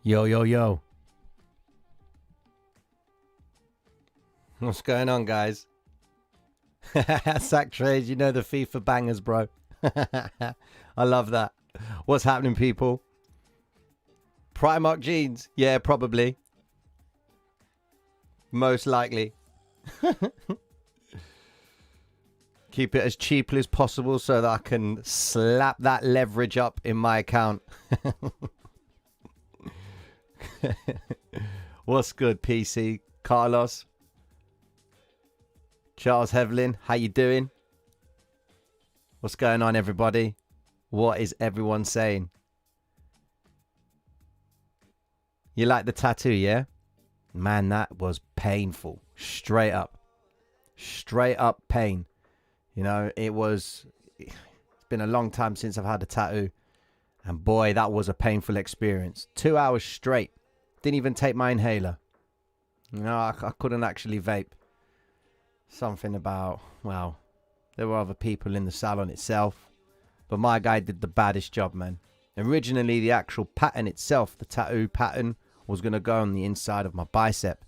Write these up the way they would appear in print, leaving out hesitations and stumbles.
Yo, yo, yo. What's going on, guys? Sack trades, you know the FIFA bangers, bro. I love that. What's happening, people? Primark jeans? Yeah, probably. Most likely. Keep it as cheaply as possible so that I can slap that leverage up in my account. What's good, PC? Carlos? Charles Hevlin, how you doing? What's going on, everybody? What is everyone saying? You like the tattoo, yeah? Man, that was painful. Straight up. Straight up pain. You know, it's been a long time since I've had a tattoo. And boy, that was a painful experience. 2 hours straight. Didn't even take my inhaler. No, I couldn't actually vape. Something about, well, there were other people in the salon itself. But my guy did the baddest job, man. Originally, the actual pattern itself, the tattoo pattern, was going to go on the inside of my bicep.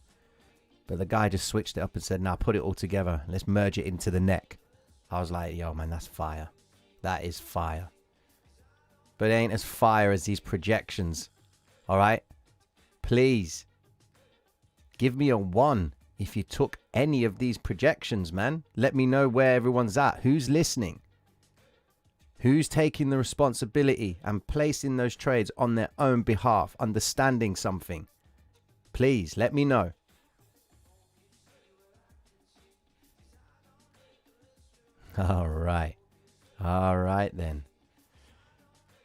But the guy just switched it up and said, nah, put it all together. Let's merge it into the neck. I was like, yo, man, that's fire. That is fire. But it ain't as fire as these projections. All right? Please. Give me a 1 if you took any of these projections, man. Let me know where everyone's at. Who's listening? Who's taking the responsibility and placing those trades on their own behalf, understanding something? Please, let me know. All right. All right, then.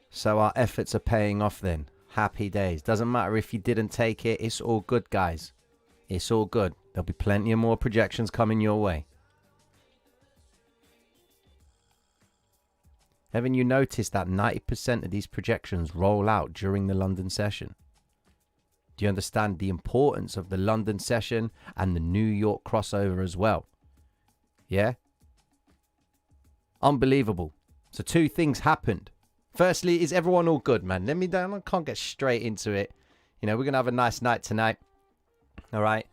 So our efforts are paying off then. Happy days. Doesn't matter if you didn't take it. It's all good, guys. It's all good. There'll be plenty of more projections coming your way. Haven't you noticed that 90% of these projections roll out during the London session? Do you understand the importance of the London session and the New York crossover as well? Yeah? Unbelievable. So 2 things happened. Firstly, is everyone all good, man? Let me down. I can't get straight into it. You know, we're going to have a nice night tonight. All right.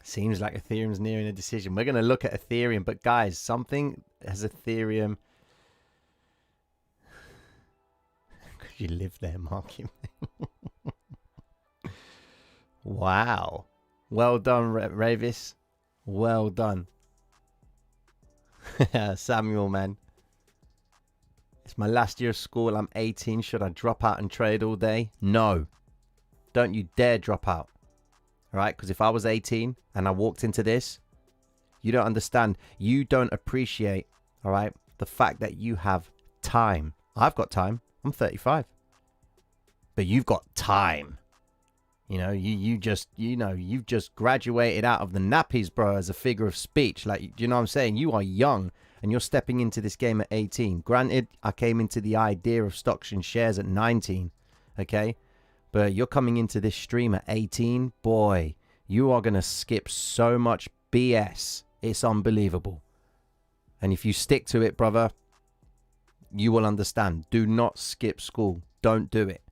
Seems like Ethereum's nearing a decision. We're going to look at Ethereum. But guys, something has Ethereum. Could you live there, Marky? Wow. Well done, Ravis. Well done. Samuel, man. It's my last year of school. I'm 18. Should I drop out and trade all day? No. Don't you dare drop out. All right? Because if I was 18 and I walked into this, you don't understand. You don't appreciate, all right, the fact that you have time. I've got time. I'm 35. But you've got time. You know, you've just graduated out of the nappies, bro, as a figure of speech. Like, you know what I'm saying? You are young and you're stepping into this game at 18. Granted, I came into the idea of stocks and shares at 19, okay? But you're coming into this stream at 18. Boy, you are going to skip so much BS. It's unbelievable. And if you stick to it, brother, you will understand. Do not skip school. Don't do it,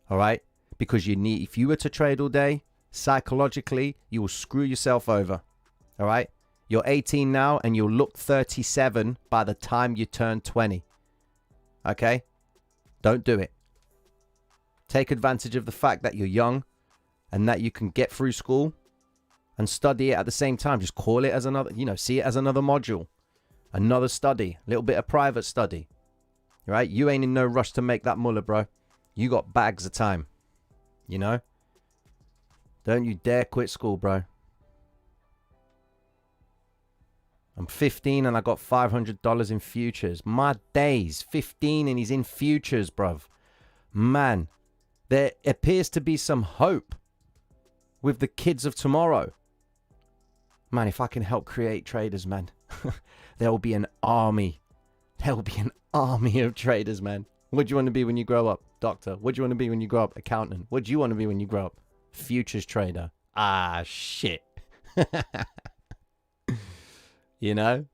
all right? Because you need, if you were to trade all day, psychologically, you will screw yourself over. All right? You're 18 now and you'll look 37 by the time you turn 20. Okay? Don't do it. Take advantage of the fact that you're young and that you can get through school and study it at the same time. Just call it as another, see it as another module, another study, a little bit of private study. All right? You ain't in no rush to make that mullah, bro. You got bags of time. You know? Don't you dare quit school, bro. I'm 15 and I got $500 in futures. My days. 15 and he's in futures, bruv. Man, there appears to be some hope with the kids of tomorrow. Man, if I can help create traders, man, there will be an army. There will be an army of traders, man. What do you want to be when you grow up? Doctor. What do you want to be when you grow up? Accountant. What do you want to be when you grow up? Futures trader. Ah, shit. You know?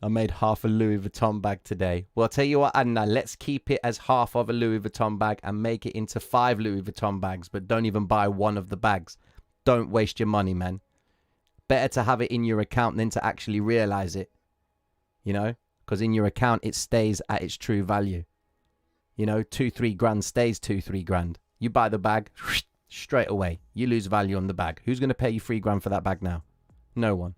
I made half a Louis Vuitton bag today. Well, I'll tell you what, Anna, let's keep it as half of a Louis Vuitton bag and make it into 5 Louis Vuitton bags, but don't even buy one of the bags. Don't waste your money, man. Better to have it in your account than to actually realize it, you know, because in your account, it stays at its true value. You know, 2-3 grand stays 2-3 grand. You buy the bag, straight away, you lose value on the bag. Who's going to pay you 3 grand for that bag now? No one.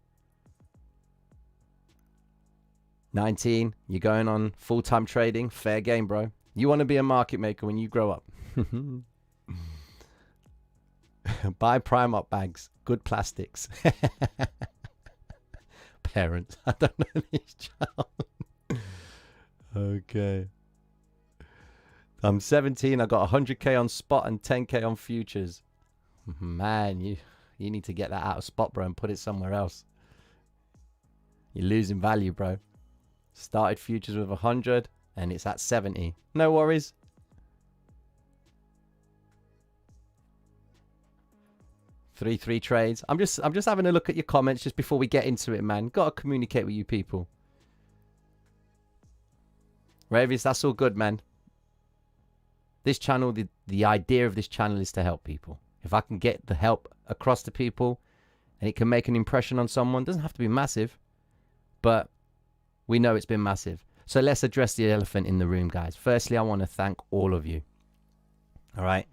19, you're going on full-time trading. Fair game, bro. You want to be a market maker when you grow up. Buy prime up bags. Good plastics. Parents. I don't know this child. Okay. I'm 17. I got 100k on spot and 10k on futures. Man, you need to get that out of spot, bro, and put it somewhere else. You're losing value, bro. Started futures with 100 and it's at 70. No worries. Three trades. I'm just having a look at your comments just before we get into it, man. Gotta communicate with you people. Ravis, that's all good, man. This channel, the idea of this channel is to help people. If I can get the help across to people and it can make an impression on someone, doesn't have to be massive, but we know it's been massive. So let's address the elephant in the room, guys. Firstly, I want to thank all of you. All right.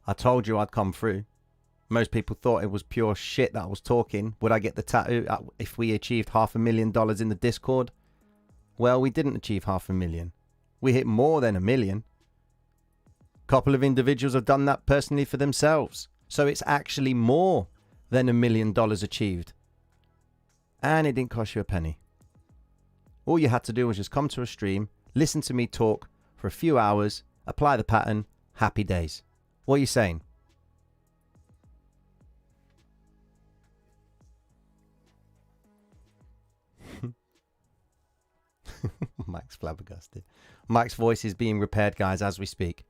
I told you I'd come through. Most people thought it was pure shit that I was talking. Would I get the tattoo if we achieved $500,000 in the Discord? Well, we didn't achieve 500,000. We hit more than 1 million. A couple of individuals have done that personally for themselves. So it's actually more than $1 million achieved. And it didn't cost you a penny. All you had to do was just come to a stream, listen to me talk for a few hours, apply the pattern, happy days. What are you saying? Mike's flabbergasted. Mike's voice is being repaired, guys, as we speak.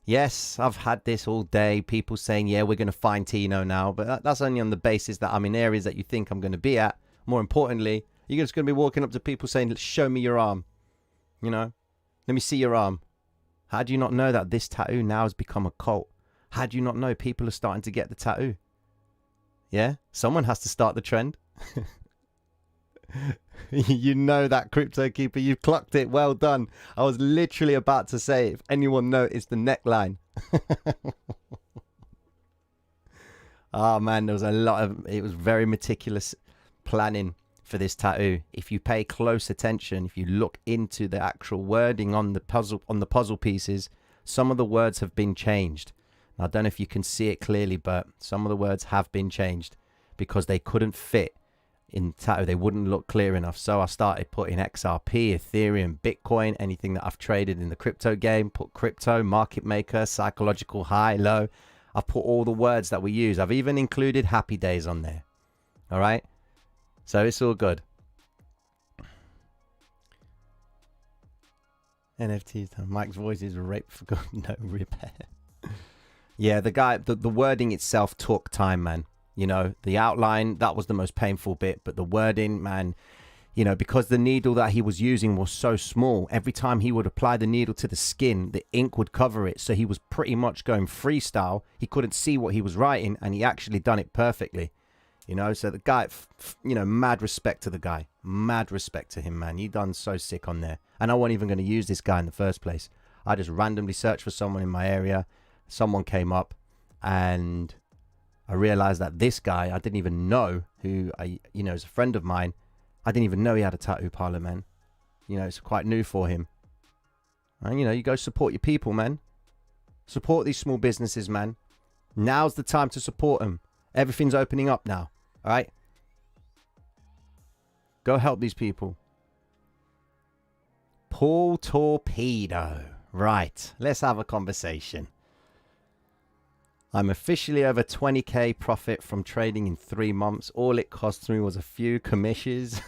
Yes, I've had this all day. People saying, yeah, we're going to find Tino now. But that's only on the basis that I'm in areas that you think I'm going to be at. More importantly, you're just going to be walking up to people saying, show me your arm. You know, let me see your arm. How do you not know that this tattoo now has become a cult? How do you not know people are starting to get the tattoo? Yeah, someone has to start the trend. You know that, Crypto Keeper. You've clocked it. Well done. I was literally about to say, if anyone noticed the neckline. Oh, man, there was a lot of... It was very meticulous planning for this tattoo. If you pay close attention, if you look into the actual wording on the puzzle pieces, some of the words have been changed. I don't know if you can see it clearly, but some of the words have been changed because they couldn't fit in tattoo. They wouldn't look clear enough. So I started putting XRP, Ethereum, Bitcoin, anything that I've traded in the crypto game. Put crypto, market maker, psychological high, low. I've put all the words that we use. I've even included happy days on there. All right. So it's all good. NFTs. Mike's voice is rape for good. No repair. Yeah, the guy, the wording itself took time, man. You know, the outline, that was the most painful bit. But the wording, man, you know, because the needle that he was using was so small, every time he would apply the needle to the skin, the ink would cover it. So he was pretty much going freestyle. He couldn't see what he was writing, and he actually done it perfectly. You know, so the guy, you know, mad respect to the guy. Mad respect to him, man. He done so sick on there. And I wasn't even going to use this guy in the first place. I just randomly searched for someone in my area. Someone came up, and I realized that this guy, I didn't even know who, you know, is a friend of mine. I didn't even know he had a tattoo parlor, man. You know, it's quite new for him. And, you know, you go support your people, man. Support these small businesses, man. Now's the time to support them. Everything's opening up now. All right? Go help these people. Paul Torpedo. Right. Let's have a conversation. I'm officially over 20k profit from trading in 3 months. All it cost me was a few commissions.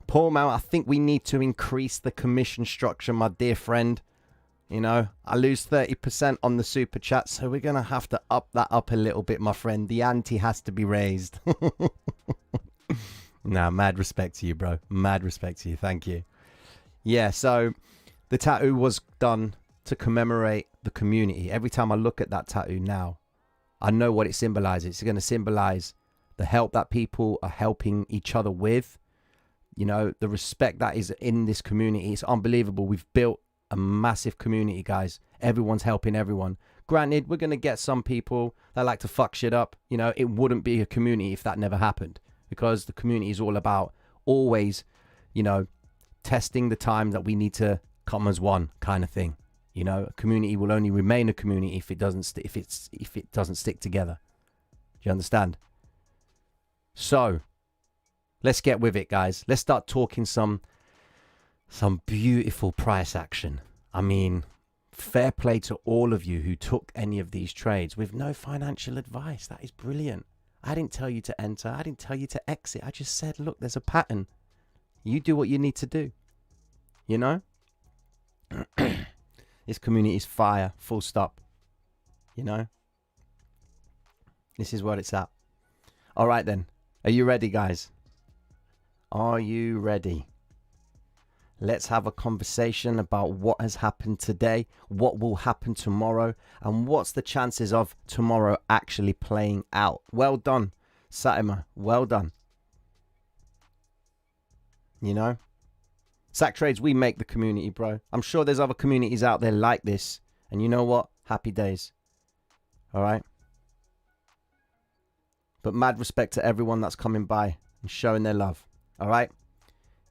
Paul Mount, I think we need to increase the commission structure, my dear friend. You know, I lose 30% on the super chat, so we're going to have to up that up a little bit, my friend. The ante has to be raised. Nah, mad respect to you, bro. Mad respect to you. Thank you. Yeah, so the tattoo was done to commemorate the community. Every time I look at that tattoo now, I know what it symbolizes. It's going to symbolize the help that people are helping each other with. You know, the respect that is in this community. It's unbelievable. We've built a massive community, guys. Everyone's helping everyone. Granted, we're going to get some people that like to fuck shit up. You know, it wouldn't be a community if that never happened, because the community is all about always, you know, testing the time that we need to come as one kind of thing. You know, a community will only remain a community if it doesn't if it doesn't stick together. Do you understand? So let's get with it, guys. Let's start talking some beautiful price action. I mean, fair play to all of you who took any of these trades with no financial advice. That is brilliant. I didn't tell you to enter. I didn't tell you to exit. I just said, look, there's a pattern. You do what you need to do. You know? This community is fire. Full stop. You know? This is what it's at. All right, then. Are you ready, guys? Are you ready? Let's have a conversation about what has happened today, what will happen tomorrow, and what's the chances of tomorrow actually playing out. Well done, Satima. Well done. You know? Sack Trades, we make the community, bro. I'm sure there's other communities out there like this. And you know what? Happy days. All right? But mad respect to everyone that's coming by and showing their love. All right?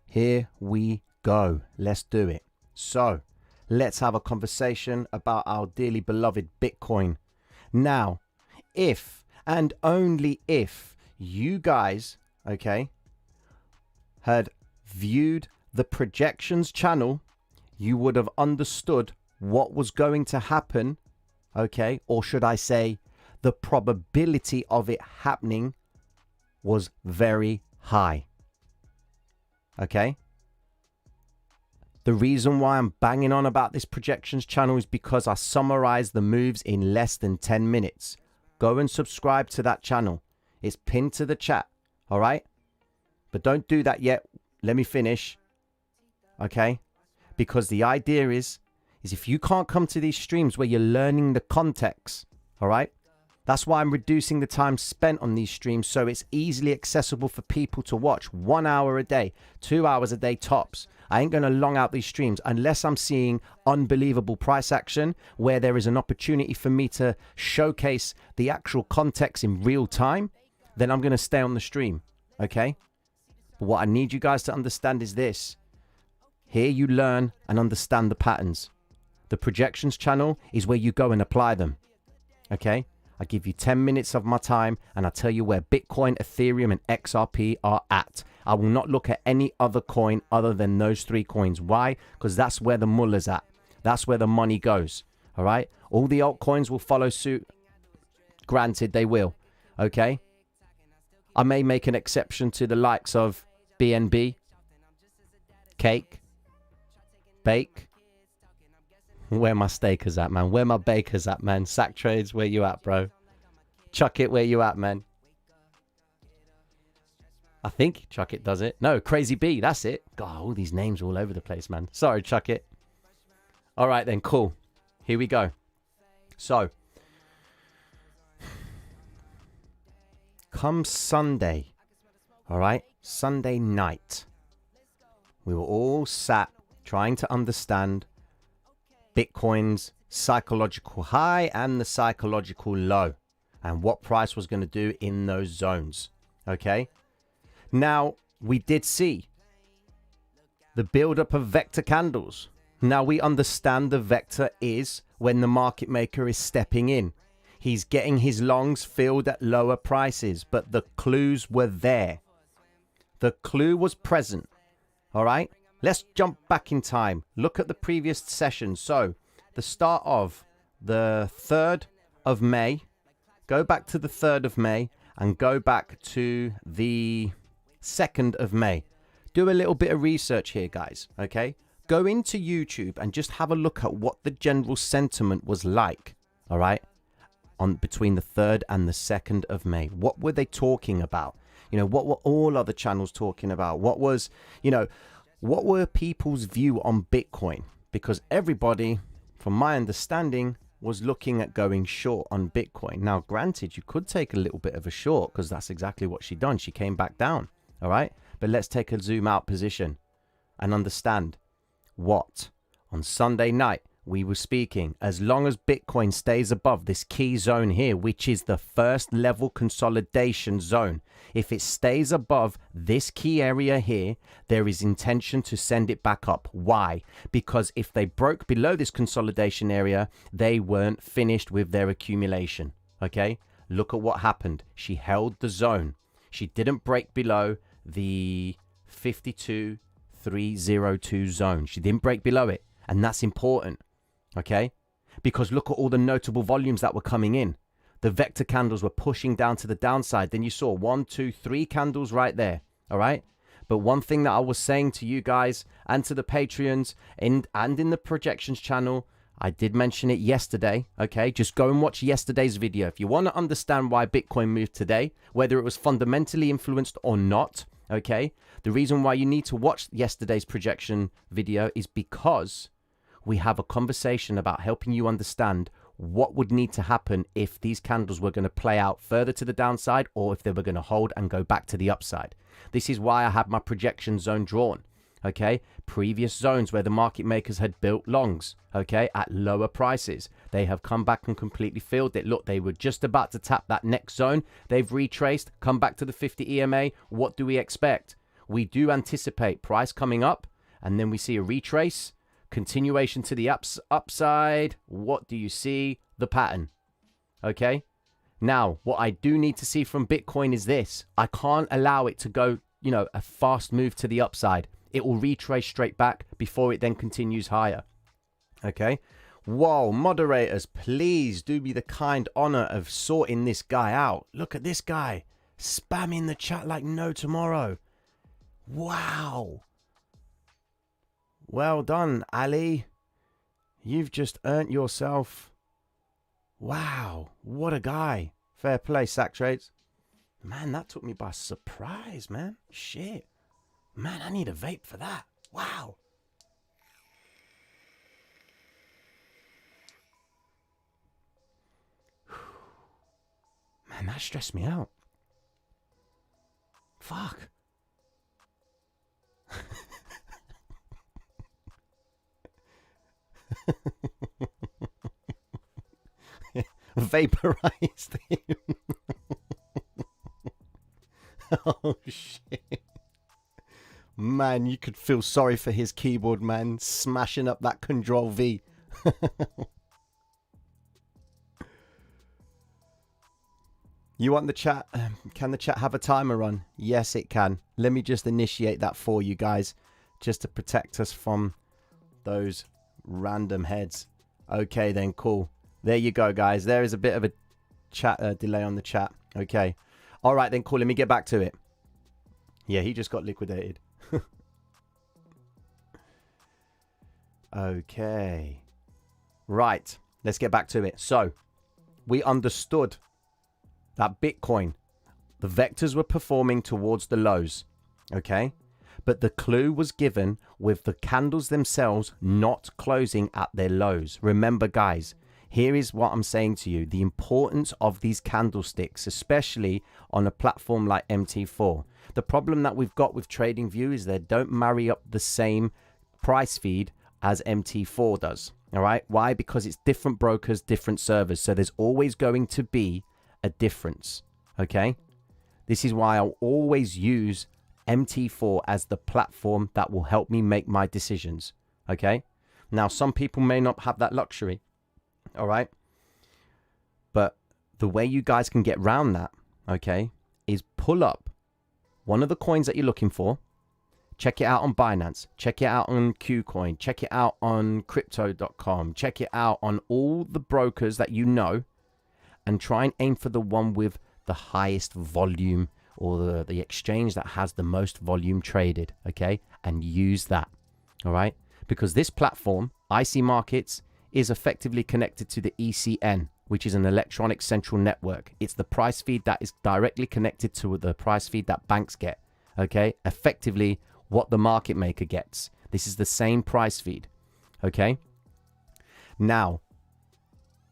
Here we go. Let's do it. So, let's have a conversation about our dearly beloved Bitcoin. Now, if and only if you guys, okay, had viewed the projections channel, you would have understood what was going to happen, okay? Or should I say, the probability of it happening was very high, okay? The reason why I'm banging on about this projections channel is because I summarized the moves in less than 10 minutes. Go and subscribe to that channel. It's pinned to the chat, all right? But don't do that yet. Let me finish, okay? Because the idea is if you can't come to these streams where you're learning the context, all right? That's why I'm reducing the time spent on these streams so it's easily accessible for people to watch. 1 hour a day, 2 hours a day tops. I ain't going to long out these streams unless I'm seeing unbelievable price action where there is an opportunity for me to showcase the actual context in real time. Then I'm going to stay on the stream, okay? But what I need you guys to understand is this. Here you learn and understand the patterns. The projections channel is where you go and apply them, okay? I give you 10 minutes of my time and I tell you where Bitcoin, Ethereum and XRP are at. I will not look at any other coin other than those three coins. Why? Because that's where the mullah's at. That's where the money goes. All right? All the altcoins will follow suit. Granted, they will. Okay? I may make an exception to the likes of BNB, Cake, Bake. Where my stakers at, man? Where my bakers at, man? Sack Trades, where you at, bro? Chuck It, where you at, man? I think Chuck It does it. No, Crazy B, that's it. God, all these names all over the place, man. Sorry, Chuck It. All right, then, cool. Here we go. So, come Sunday, all right? Sunday night, we were all sat trying to understand Bitcoin's psychological high and the psychological low and what price was going to do in those zones. Okay. Now we did see the buildup of vector candles. Now we understand the vector is when the market maker is stepping in. He's getting his longs filled at lower prices, but the clues were there. The clue was present. All right. Let's jump back in time. Look at the previous session. So, the start of the 3rd of May. Go back to the 3rd of May and go back to the 2nd of May. Do a little bit of research here, guys. Okay? Go into YouTube and just have a look at what the general sentiment was like. All right? Between the 3rd and the 2nd of May. What were they talking about? You know, what were all other channels talking about? What was, you know, what were people's view on Bitcoin? Because everybody, from my understanding, was looking at going short on Bitcoin. Now, granted, you could take a little bit of a short because that's exactly what she done. She came back down. All right. But let's take a zoom out position and understand what on Sunday night we were speaking. As long as Bitcoin stays above this key zone here, which is the first level consolidation zone, if it stays above this key area here, there is intention to send it back up. Why? Because if they broke below this consolidation area, they weren't finished with their accumulation. Okay, look at what happened. She held the zone. She didn't break below the 52,302 zone. She didn't break below it, and that's important. Okay, because look at all the notable volumes that were coming in. The vector candles were pushing down to the downside. Then you saw 1, 2, 3 candles right there. All right. But one thing that I was saying to you guys and to the Patreons and in the projections channel, I did mention it yesterday. Okay, just go and watch yesterday's video. If you want to understand why Bitcoin moved today, whether it was fundamentally influenced or not. Okay, the reason why you need to watch yesterday's projection video is because we have a conversation about helping you understand what would need to happen if these candles were going to play out further to the downside or if they were going to hold and go back to the upside. This is why I had my projection zone drawn. Okay, previous zones where the market makers had built longs, okay, at lower prices. They have come back and completely filled it. Look, they were just about to tap that next zone. They've retraced, come back to the 50 EMA. What do we expect? We do anticipate price coming up, and then we see a retrace, continuation to the upside. What do you see? The pattern. Okay, now what I do need to see from Bitcoin is this. I can't allow it to go, you know, a fast move to the upside. It will retrace straight back before it then continues higher. Okay. Whoa, moderators, please do me the kind honor of sorting this guy out. Look at this guy spamming the chat like no tomorrow. Wow. Well done, Ali. You've just earned yourself. Wow, what a guy. Fair play, Sack Trades. Man, that took me by surprise, man. Shit. Man, I need a vape for that. Wow. Man, that stressed me out. Fuck. Vaporized him. Oh, shit. Man, you could feel sorry for his keyboard, man. Smashing up that Control V. You want the chat? Can the chat have a timer run? Yes, it can. Let me just initiate that for you guys, just to protect us from those random heads. Okay, then, cool. There you go, guys. There is a bit of a chat delay on the chat. Okay. All right, then, cool. Let me get back to it. Yeah, he just got liquidated. Okay. Right. Let's get back to it. So, we understood that Bitcoin, the vectors were performing towards the lows. Okay. But the clue was given with the candles themselves not closing at their lows. Remember, guys, here is what I'm saying to you. The importance of these candlesticks, especially on a platform like MT4. The problem that we've got with TradingView is they don't marry up the same price feed as MT4 does. All right. Why? Because it's different brokers, different servers. So there's always going to be a difference. Okay. This is why I'll always use MT4 as the platform that will help me make my decisions. Okay. Now, some people may not have that luxury. All right. But the way you guys can get around that, okay, is pull up one of the coins that you're looking for. Check it out on Binance. Check it out on KuCoin. Check it out on crypto.com. Check it out on all the brokers that you know. And try and aim for the one with the highest volume or the exchange that has the most volume traded. Okay. And use that. All right. Because this platform, IC Markets, is effectively connected to the ECN. which is an electronic central network. It's the price feed that is directly connected to the price feed that banks get. Okay, effectively what the market maker gets. This is the same price feed. Okay, now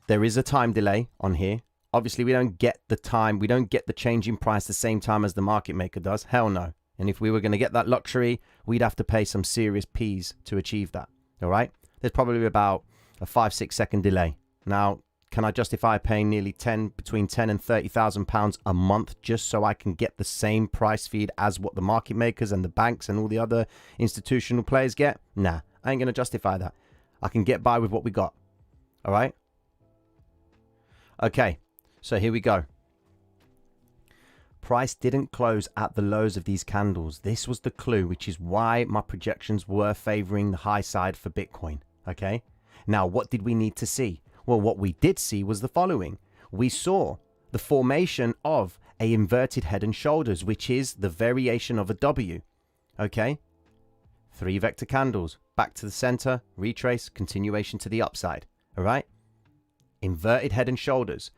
there is a time delay on here. Obviously, we don't get the time, we don't get the change in price the same time as the market maker does. Hell no. And if we were going to get that luxury, we'd have to pay some serious P's to achieve that. All right, there's probably about a 5-6 second delay. Now, can I justify paying nearly between 10 and 30,000 pounds a month just so I can get the same price feed as what the market makers and the banks and all the other institutional players get? Nah, I ain't going to justify that. I can get by with what we got. All right. Okay, so here we go. Price didn't close at the lows of these candles. This was the clue, which is why my projections were favoring the high side for Bitcoin. Okay. Now, what did we need to see? Well, what we did see was the following. We saw the formation of a inverted head and shoulders, which is the variation of a W. Okay. 3 vector candles, back to the center, retrace, continuation to the upside. All right. Inverted head and shoulders,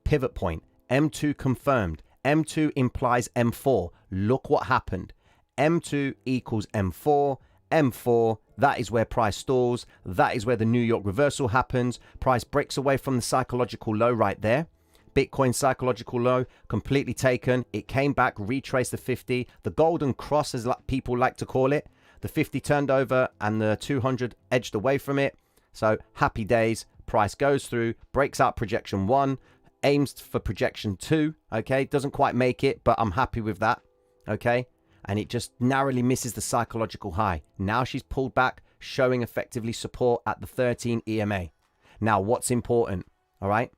pivot point, M2 confirmed. M2 implies M4. Look what happened. M2 equals M4. M4, that is where price stalls. That is where the New York reversal happens. Price breaks away from the psychological low right there. Bitcoin psychological low, completely taken. It came back, retraced the 50. The golden cross, as people like to call it. The 50 turned over and the 200 edged away from it. So happy days. Price goes through, breaks out projection 1, aims for projection 2. Okay, doesn't quite make it, but I'm happy with that. Okay. And it just narrowly misses the psychological high. Now she's pulled back, showing effectively support at the 13 EMA. Now, what's important? All right.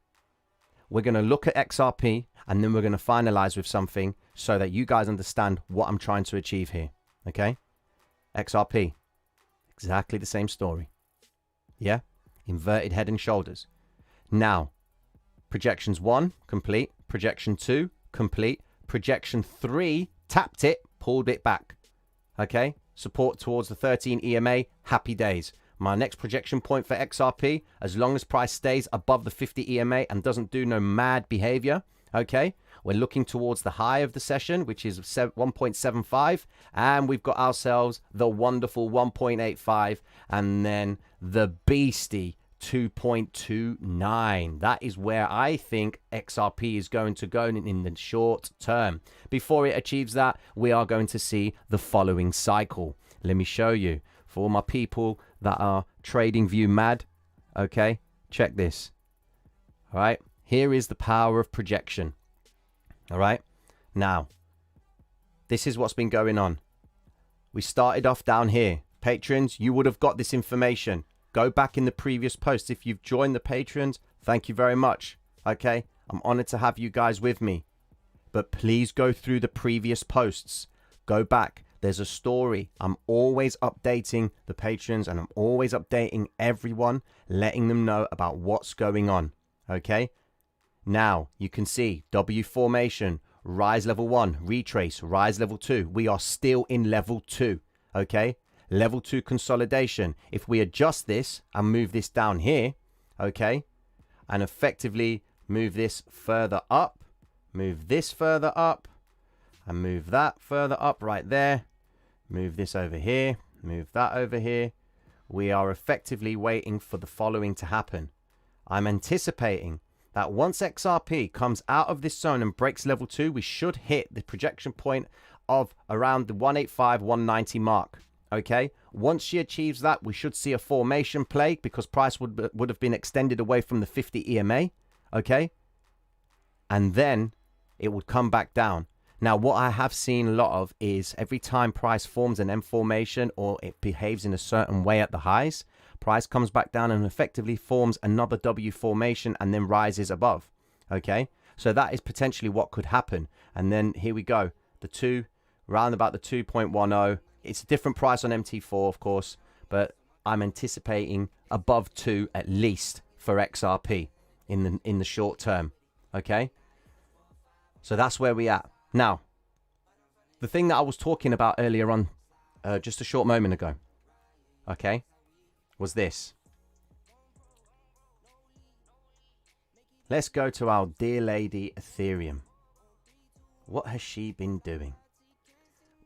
We're going to look at XRP and then we're going to finalize with something so that you guys understand what I'm trying to achieve here. Okay. XRP. Exactly the same story. Yeah. Inverted head and shoulders. Now, projections 1, complete. Projection 2, complete. Projection 3, tapped it. Pulled it back. Okay. Support towards the 13 EMA. Happy days. My next projection point for XRP, as long as price stays above the 50 EMA and doesn't do no mad behavior. Okay. We're looking towards the high of the session, which is 1.75. And we've got ourselves the wonderful 1.85. And then the beastie 2.29. That is where I think XRP is going to go in the short term. Before it achieves that, we are going to see the following cycle. Let me show you. For all my people that are trading view mad, okay, check this. All right, here is the power of projection. All right, now, this is what's been going on. We started off down here. Patrons, you would have got this information. Go back in the previous post. If you've joined the patrons, thank you very much. Okay, I'm honored to have you guys with me. But please go through the previous posts. Go back. There's a story. I'm always updating the patrons and I'm always updating everyone, letting them know about what's going on. Okay, now you can see W formation, rise level 1, retrace, rise level 2. We are still in level 2. Okay. Level 2 consolidation. If we adjust this and move this down here, okay, and effectively move this further up, move this further up, and move that further up right there, move this over here, move that over here, we are effectively waiting for the following to happen. I'm anticipating that once XRP comes out of this zone and breaks level 2, we should hit the projection point of around the 185, 190 mark. Okay, once she achieves that, we should see a formation play because price would have been extended away from the 50 EMA. Okay, and then it would come back down. Now, what I have seen a lot of is every time price forms an M formation or it behaves in a certain way at the highs, price comes back down and effectively forms another W formation and then rises above. Okay, so that is potentially what could happen. And then here we go, the 2, round about the 2.10. It's a different price on MT4, of course, but I'm anticipating above 2 at least for XRP in the short term. Okay, so that's where we at. Now, the thing that I was talking about earlier on, just a short moment ago, okay, was this. Let's go to our dear lady Ethereum. What has she been doing?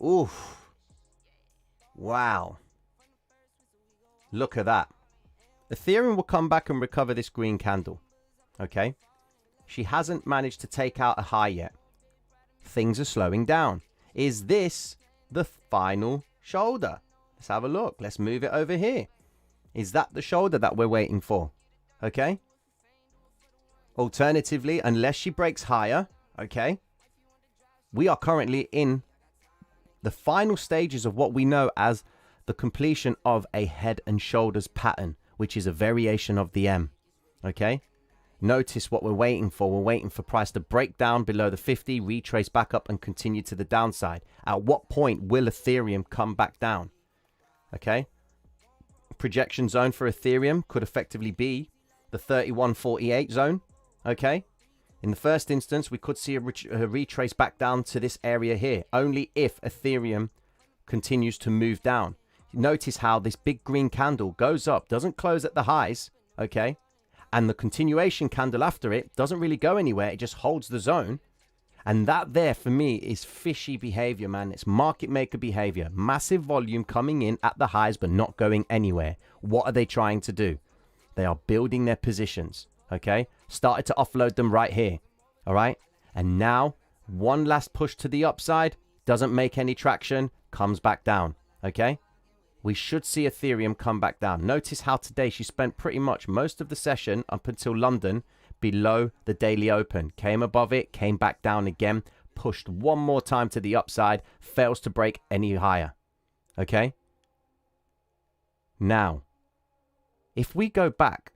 Oof. Wow. Look at that. Ethereum will come back and recover this green candle. Okay? She hasn't managed to take out a high yet. Things are slowing down. Is this the final shoulder? Let's have a look. Let's move it over here. Is that the shoulder that we're waiting for? Okay? Alternatively, unless she breaks higher, okay, we are currently in the final stages of what we know as the completion of a head and shoulders pattern, which is a variation of the M. Okay? Notice what we're waiting for. We're waiting for price to break down below the 50, retrace back up and continue to the downside. At what point will Ethereum come back down? Okay? Projection zone for Ethereum could effectively be the 31.48 zone. Okay? In the first instance, we could see a retrace back down to this area here, only if Ethereum continues to move down. Notice how this big green candle goes up, doesn't close at the highs, okay? And the continuation candle after it doesn't really go anywhere. It just holds the zone. And that there, for me, is fishy behavior, man. It's market maker behavior. Massive volume coming in at the highs, but not going anywhere. What are they trying to do? They are building their positions, okay? Started to offload them right here, all right? And now, one last push to the upside. Doesn't make any traction. Comes back down, okay? We should see Ethereum come back down. Notice how today she spent pretty much most of the session up until London below the daily open. Came above it, came back down again, pushed one more time to the upside, fails to break any higher. Okay? Now, if we go back,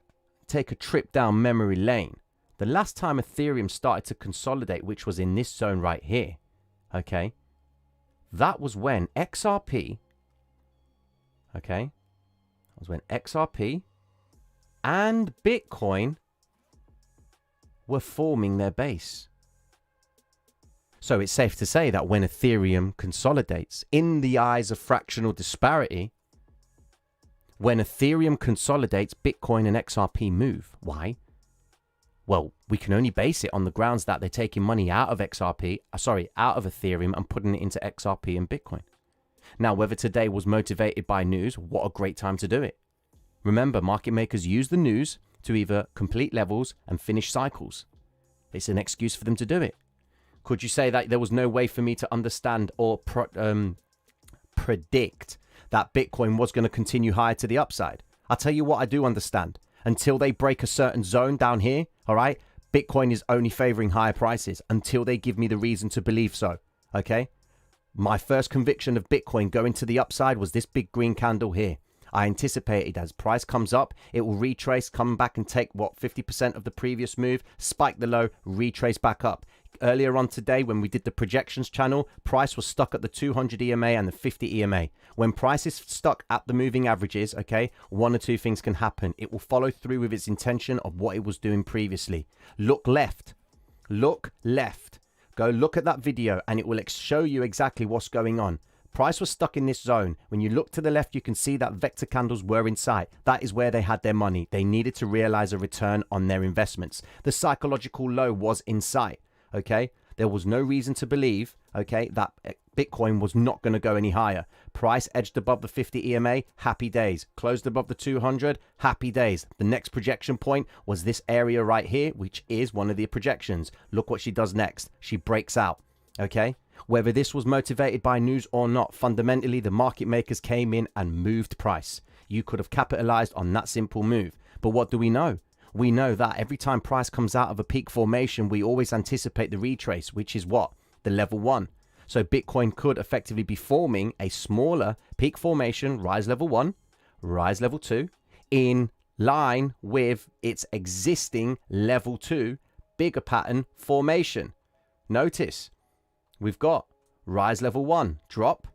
take a trip down memory lane, the last time Ethereum started to consolidate, which was in this zone right here, okay, that was when XRP, okay, that was when XRP and Bitcoin were forming their base. So it's safe to say that when Ethereum consolidates, in the eyes of fractional disparity, when Ethereum consolidates, Bitcoin and XRP move. Why? Well, we can only base it on the grounds that they're taking money out of out of Ethereum and putting it into XRP and Bitcoin. Now, whether today was motivated by news, what a great time to do it. Remember, market makers use the news to either complete levels and finish cycles. It's an excuse for them to do it. Could you say that there was no way for me to understand or predict that Bitcoin was going to continue higher to the upside? I'll tell you what I do understand. Until they break a certain zone down here, all right, Bitcoin is only favoring higher prices until they give me the reason to believe so, okay? My first conviction of Bitcoin going to the upside was this big green candle here. I anticipated as price comes up, it will retrace, come back and take, 50% of the previous move, spike the low, retrace back up. Earlier on today, when we did the projections channel, price was stuck at the 200 EMA and the 50 EMA. When price is stuck at the moving averages, okay, one or two things can happen. It will follow through with its intention of what it was doing previously. Look left. Look left. Go look at that video and it will show you exactly what's going on. Price was stuck in this zone. When you look to the left, you can see that vector candles were in sight. That is where they had their money. They needed to realize a return on their investments. The psychological low was in sight. Okay, there was no reason to believe, okay, that Bitcoin was not going to go any higher. Price edged above the 50 EMA, happy days. Closed above the 200, happy days. The next projection point was this area right here, which is one of the projections. Look what she does next. She breaks out, okay? Whether this was motivated by news or not, fundamentally, the market makers came in and moved price. You could have capitalized on that simple move. But what do we know? We know that every time price comes out of a peak formation, we always anticipate the retrace, which is what? The level 1. So Bitcoin could effectively be forming a smaller peak formation, rise level 1, rise level 2, in line with its existing level 2 bigger pattern formation. Notice, we've got rise level 1, drop,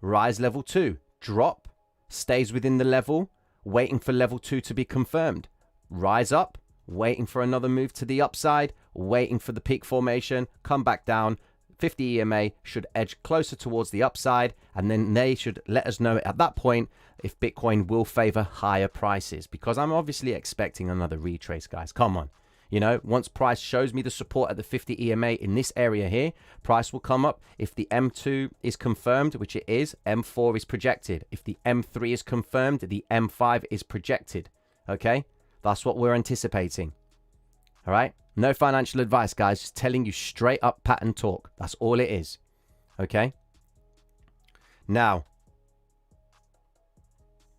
rise level 2, drop, stays within the level, waiting for level 2 to be confirmed. Rise up, waiting for another move to the upside, waiting for the peak formation, come back down. 50 EMA should edge closer towards the upside, and then they should let us know at that point if Bitcoin will favor higher prices, because I'm obviously expecting another retrace, guys. Come on. You know, once price shows me the support at the 50 EMA in this area here, price will come up. If the M2 is confirmed, which it is, M4 is projected. If the M3 is confirmed, the M5 is projected. Okay? That's what we're anticipating. All right? No financial advice, guys. Just telling you straight up pattern talk. That's all it is. Okay? Now,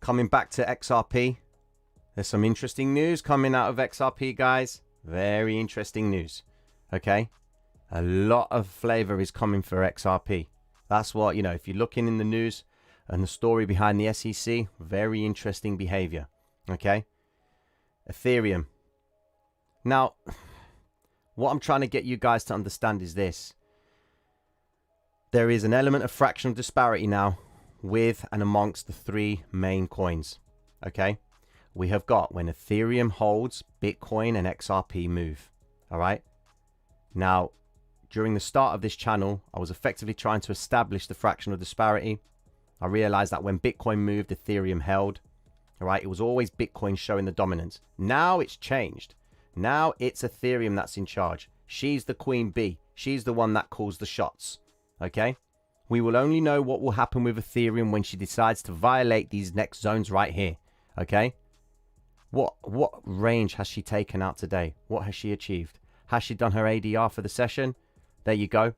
coming back to XRP, there's some interesting news coming out of XRP, guys. Very interesting news. Okay? A lot of flavor is coming for XRP. That's what, you know, if you're looking in the news and the story behind the SEC, very interesting behavior. Okay? Ethereum. Now, what I'm trying to get you guys to understand is this. There is an element of fractional disparity now with and amongst the three main coins. Okay? We have got when Ethereum holds, Bitcoin and XRP move. All right? Now, during the start of this channel, I was effectively trying to establish the fractional disparity. I realized that when Bitcoin moved, Ethereum held. All right? It was always Bitcoin showing the dominance. Now it's changed. Now it's Ethereum that's in charge. She's the queen bee. She's the one that calls the shots. Okay? We will only know what will happen with Ethereum when she decides to violate these next zones right here. Okay? What range has she taken out today? What has she achieved? Has she done her ADR for the session? There you go.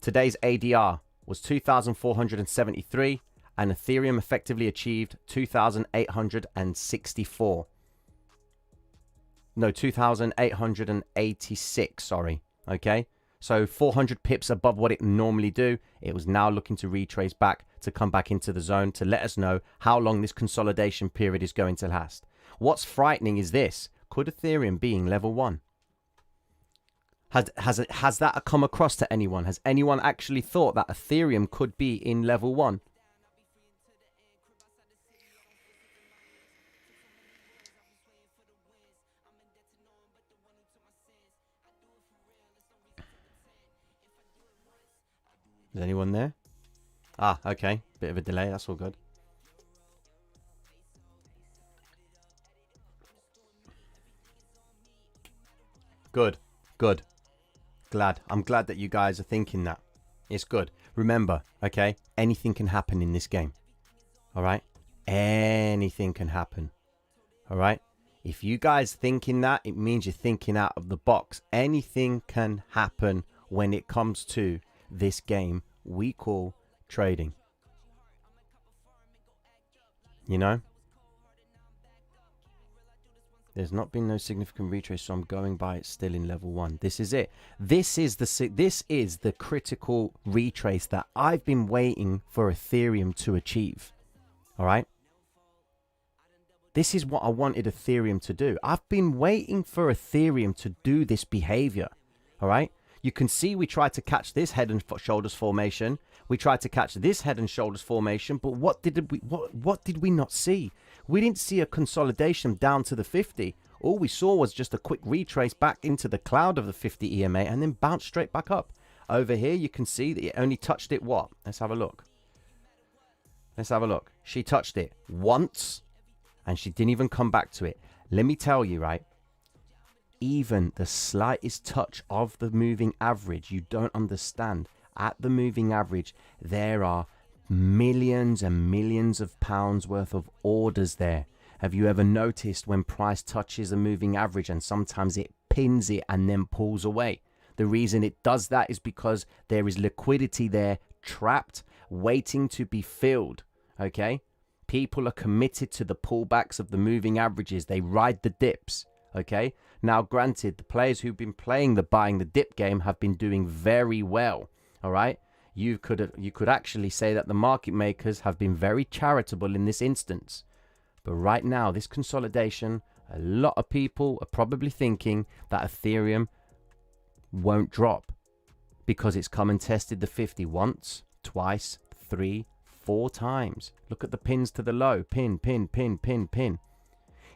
Today's ADR was 2,473 and Ethereum effectively achieved 2,864. No, 2,886, sorry. Okay? So 400 pips above what it normally do. It was now looking to retrace back to come back into the zone to let us know how long this consolidation period is going to last. What's frightening is this. Could Ethereum be in level 1? Has that come across to anyone? Has anyone actually thought that Ethereum could be in level 1? Is anyone there? Ah, okay. Bit of a delay. That's all good. Good. Good. Glad. I'm glad that you guys are thinking that. It's good. Remember, okay, anything can happen in this game. All right? Anything can happen. All right? If you guys thinking that, it means you're thinking out of the box. Anything can happen when it comes to this game we call trading. You know? There's not been no significant retrace, so I'm going by it still in level 1. This is it. This is the critical retrace that I've been waiting for Ethereum to achieve. All right? This is what I wanted Ethereum to do. I've been waiting for Ethereum to do this behavior. All right? You can see we tried to catch this head and shoulders formation. We tried to catch this head and shoulders formation, but what did we not see? We didn't see a consolidation down to the 50. All we saw was just a quick retrace back into the cloud of the 50 EMA and then bounce straight back up. Over here, you can see that it only touched it what? Let's have a look. Let's have a look. She touched it once and she didn't even come back to it. Let me tell you, right? Even the slightest touch of the moving average, you don't understand. At the moving average, there are millions and millions of pounds worth of orders there. Have you ever noticed when price touches a moving average and sometimes it pins it and then pulls away? The reason it does that is because there is liquidity there trapped, waiting to be filled. Okay? People are committed to the pullbacks of the moving averages. They ride the dips. Okay? Now, granted, the players who've been playing the buying the dip game have been doing very well. All right? You could actually say that the market makers have been very charitable in this instance. But right now, this consolidation, a lot of people are probably thinking that Ethereum won't drop because it's come and tested the 50 once, twice, 3, 4 times. Look at the pins to the low. Pin, pin, pin, pin, pin.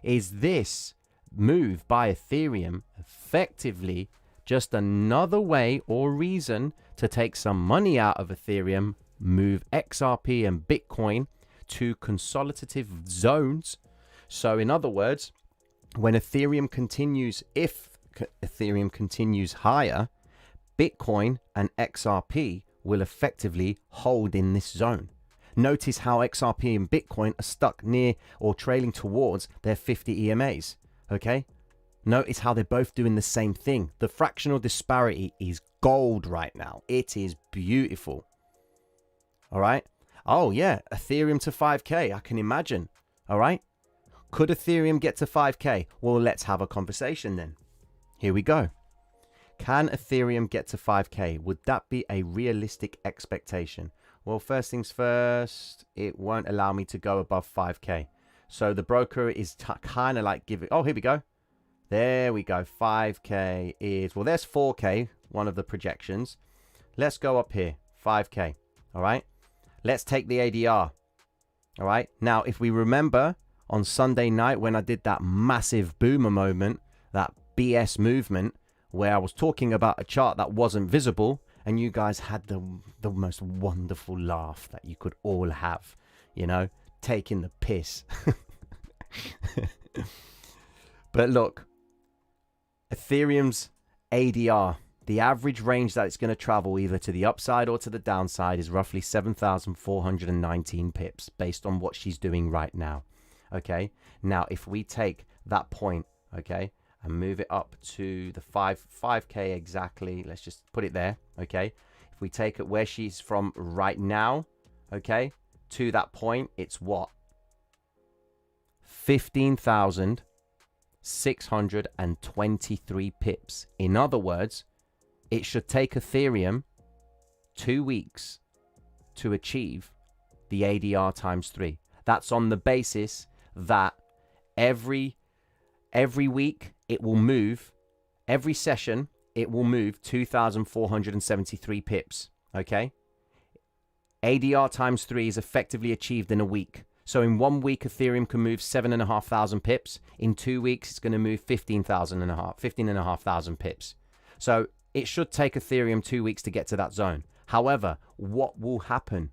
Is this move by Ethereum effectively just another way or reason to take some money out of Ethereum, move XRP and Bitcoin to consolidative zones? So in other words, when Ethereum continues, if Ethereum continues higher, Bitcoin and XRP will effectively hold in this zone. Notice how XRP and Bitcoin are stuck near or trailing towards their 50 EMAs. Okay? Notice how they're both doing the same thing. The fractional disparity is gold right now. It is beautiful. All right? Oh, yeah. Ethereum to 5K. I can imagine. All right? Could Ethereum get to 5K? Well, let's have a conversation then. Here we go. Can Ethereum get to 5K? Would that be a realistic expectation? Well, first things first, it won't allow me to go above 5K. So the broker is kind of like giving... Oh, here we go. There we go. 5K is... Well, there's 4K, one of the projections. Let's go up here. 5K. All right? Let's take the ADR. All right? Now, if we remember on Sunday night when I did that massive boomer moment, that BS movement, where I was talking about a chart that wasn't visible, and you guys had the most wonderful laugh that you could all have, you know, taking the piss. But look, Ethereum's ADR, the average range that it's going to travel either to the upside or to the downside is roughly 7,419 pips based on what she's doing right now. Okay, now if we take that point, okay, and move it up to the 5K exactly. Let's just put it there, okay? If we take it where she's from right now, okay, to that point, it's what? 15,623 pips. In other words, it should take Ethereum 2 weeks to achieve the ADR times 3. That's on the basis that every week it will move, every session it will move 2,473 pips. Okay, ADR times 3 is effectively achieved in a week. So in 1 week Ethereum can move 7,500 pips. In 2 weeks it's going to move 15,500 pips. So it should take Ethereum 2 weeks to get to that zone. However, what will happen?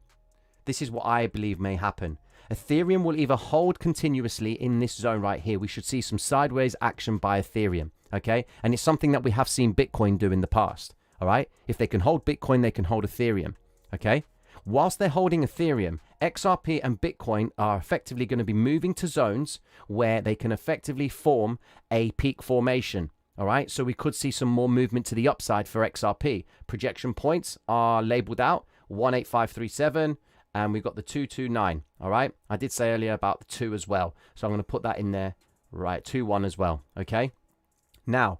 This is what I believe may happen. Ethereum will either hold continuously in this zone right here. We should see some sideways action by Ethereum, okay? And it's something that we have seen Bitcoin do in the past, all right? If they can hold Bitcoin, they can hold Ethereum, okay? Whilst they're holding Ethereum, XRP and Bitcoin are effectively going to be moving to zones where they can effectively form a peak formation, all right? So we could see some more movement to the upside for XRP. Projection points are labeled out, 18537, and we've got the 229, all right? I did say earlier about the 2 as well. So I'm going to put that in there, right, 2-1 as well, okay? Now,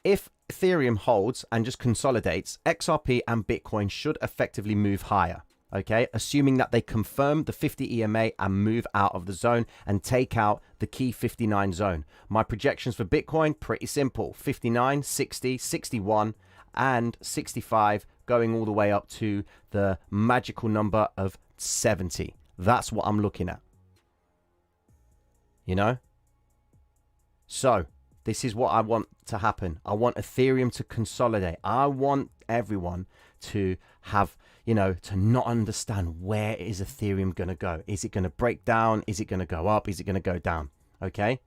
if Ethereum holds and just consolidates, XRP and Bitcoin should effectively move higher, okay? Assuming that they confirm the 50 EMA and move out of the zone and take out the key 59 zone. My projections for Bitcoin, pretty simple. 59, 60, 61, and 65, going all the way up to the magical number of 70. That's what I'm looking at. You know? So, this is what I want to happen. I want Ethereum to consolidate. I want everyone to have, you know, to not understand where is Ethereum going to go. Is it going to break down? Is it going to go up? Is it going to go down? Okay?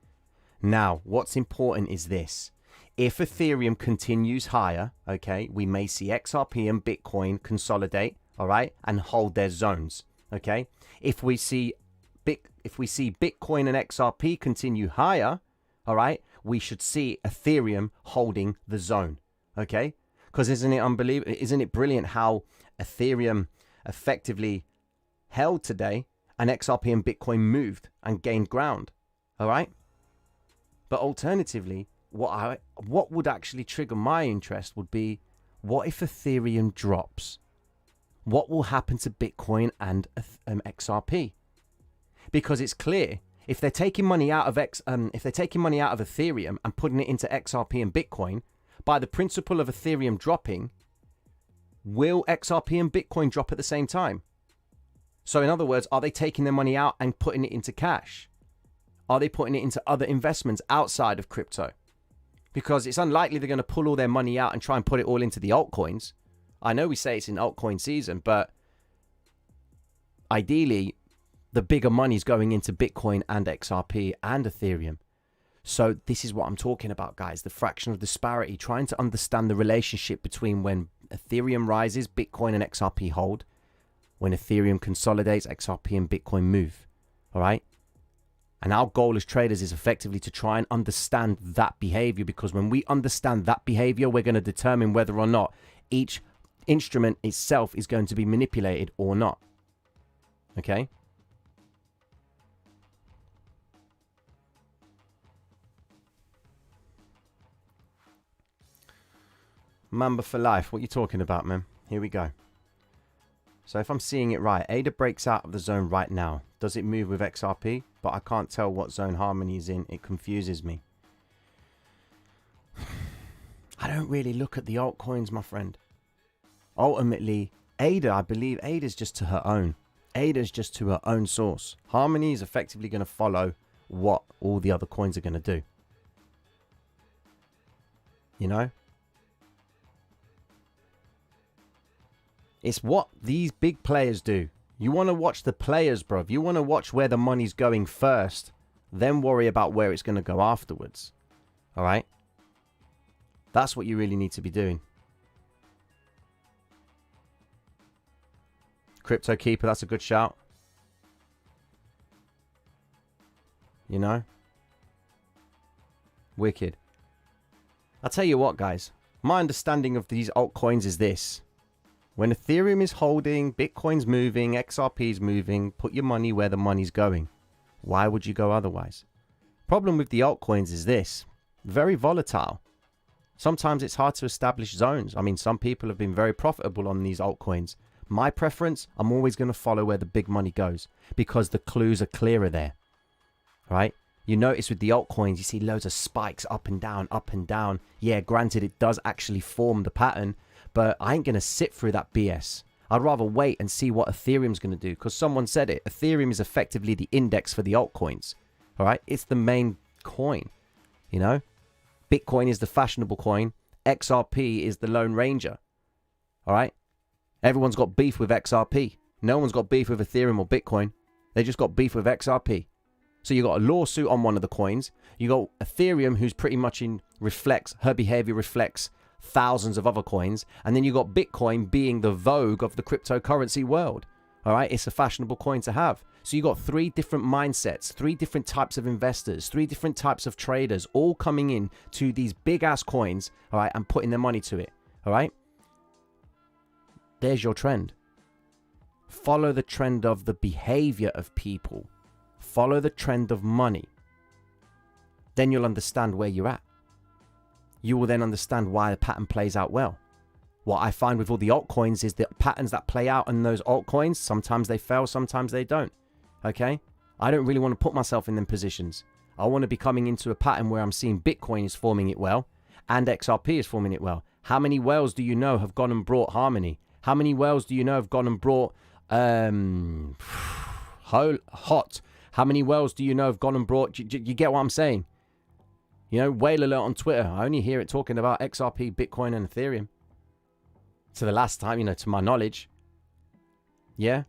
Now, what's important is this. If Ethereum continues higher, okay, we may see XRP and Bitcoin consolidate, all right, and hold their zones, okay? If we see Bitcoin and XRP continue higher, all right, we should see Ethereum holding the zone, okay? Because isn't it unbelievable? Isn't it brilliant how Ethereum effectively held today and XRP and Bitcoin moved and gained ground, all right? But alternatively, what would actually trigger my interest would be, what if Ethereum drops? What will happen to Bitcoin and XRP? Because it's clear, if they're taking money out of Ethereum and putting it into XRP and Bitcoin, by the principle of Ethereum dropping, will XRP and Bitcoin drop at the same time? So in other words, are they taking their money out and putting it into cash? Are they putting it into other investments outside of crypto? Because it's unlikely they're going to pull all their money out and try and put it all into the altcoins. I know we say it's in altcoin season, but ideally, the bigger money's going into Bitcoin and XRP and Ethereum. So this is what I'm talking about, guys. The fractional disparity, trying to understand the relationship between when Ethereum rises, Bitcoin and XRP hold. When Ethereum consolidates, XRP and Bitcoin move. All right. And our goal as traders is effectively to try and understand that behavior, because when we understand that behavior, we're going to determine whether or not each instrument itself is going to be manipulated or not. Okay. Mamba for life. What are you talking about, man? Here we go. So if I'm seeing it right, ADA breaks out of the zone right now. Does it move with XRP? But I can't tell what zone Harmony is in. It confuses me. I don't really look at the altcoins, my friend. Ultimately, ADA, I believe ADA's just to her own. ADA's just to her own source. Harmony is effectively going to follow what all the other coins are going to do. You know? It's what these big players do. You want to watch the players, bro. You want to watch where the money's going first, then worry about where it's going to go afterwards. All right? That's what you really need to be doing. Crypto Keeper, that's a good shout. You know? Wicked. I'll tell you what, guys. My understanding of these altcoins is this. When Ethereum is holding, Bitcoin's moving, XRP's moving, put your money where the money's going. Why would you go otherwise? Problem with the altcoins is this. Very volatile. Sometimes it's hard to establish zones. I mean, some people have been very profitable on these altcoins. My preference, I'm always going to follow where the big money goes because the clues are clearer there. Right? You notice with the altcoins, you see loads of spikes up and down, up and down. Yeah, granted, it does actually form the pattern, but I ain't going to sit through that BS. I'd rather wait and see what Ethereum's going to do, because someone said it. Ethereum is effectively the index for the altcoins. All right? It's the main coin, you know? Bitcoin is the fashionable coin. XRP is the Lone Ranger. All right? Everyone's got beef with XRP. No one's got beef with Ethereum or Bitcoin. They just got beef with XRP. So you got a lawsuit on one of the coins. You got Ethereum, who's pretty much her behavior reflects thousands of other coins. And then you got Bitcoin being the vogue of the cryptocurrency world. All right? It's a fashionable coin to have. So you got 3 different mindsets, 3 different types of investors, 3 different types of traders, all coming in to these big ass coins, all right, and putting their money to it. All right? There's your trend. Follow the trend of the behavior of people. Follow the trend of money. Then you'll understand where you're at. You will then understand why the pattern plays out well. What I find with all the altcoins is the patterns that play out in those altcoins, sometimes they fail, sometimes they don't. Okay? I don't really want to put myself in them positions. I want to be coming into a pattern where I'm seeing Bitcoin is forming it well and XRP is forming it well. How many whales do you know have gone and brought Harmony? How many whales do you know have gone and brought Hot? How many whales do you know have gone and brought... You get what I'm saying? You know, whale alert on Twitter. I only hear it talking about XRP, Bitcoin and Ethereum. To the last time, you know, to my knowledge. Yeah?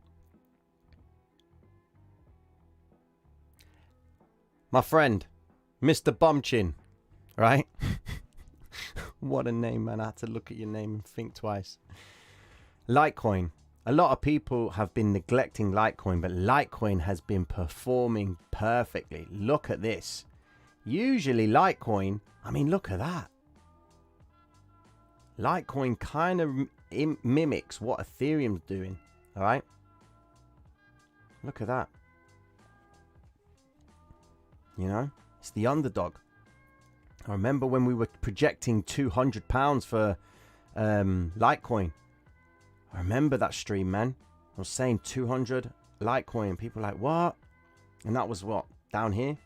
My friend, Mr. Bumchin, right? What a name, man. I had to look at your name and think twice. Litecoin. A lot of people have been neglecting Litecoin, but Litecoin has been performing perfectly. Look at this. Usually Litecoin, I mean, look at that. Litecoin kind of mimics what Ethereum's doing. All right? Look at that. You know, it's the underdog. I remember when we were projecting £200 for Litecoin. I remember that stream, man. I was saying 200 Litecoin. People were like, what? And that was what? Down here?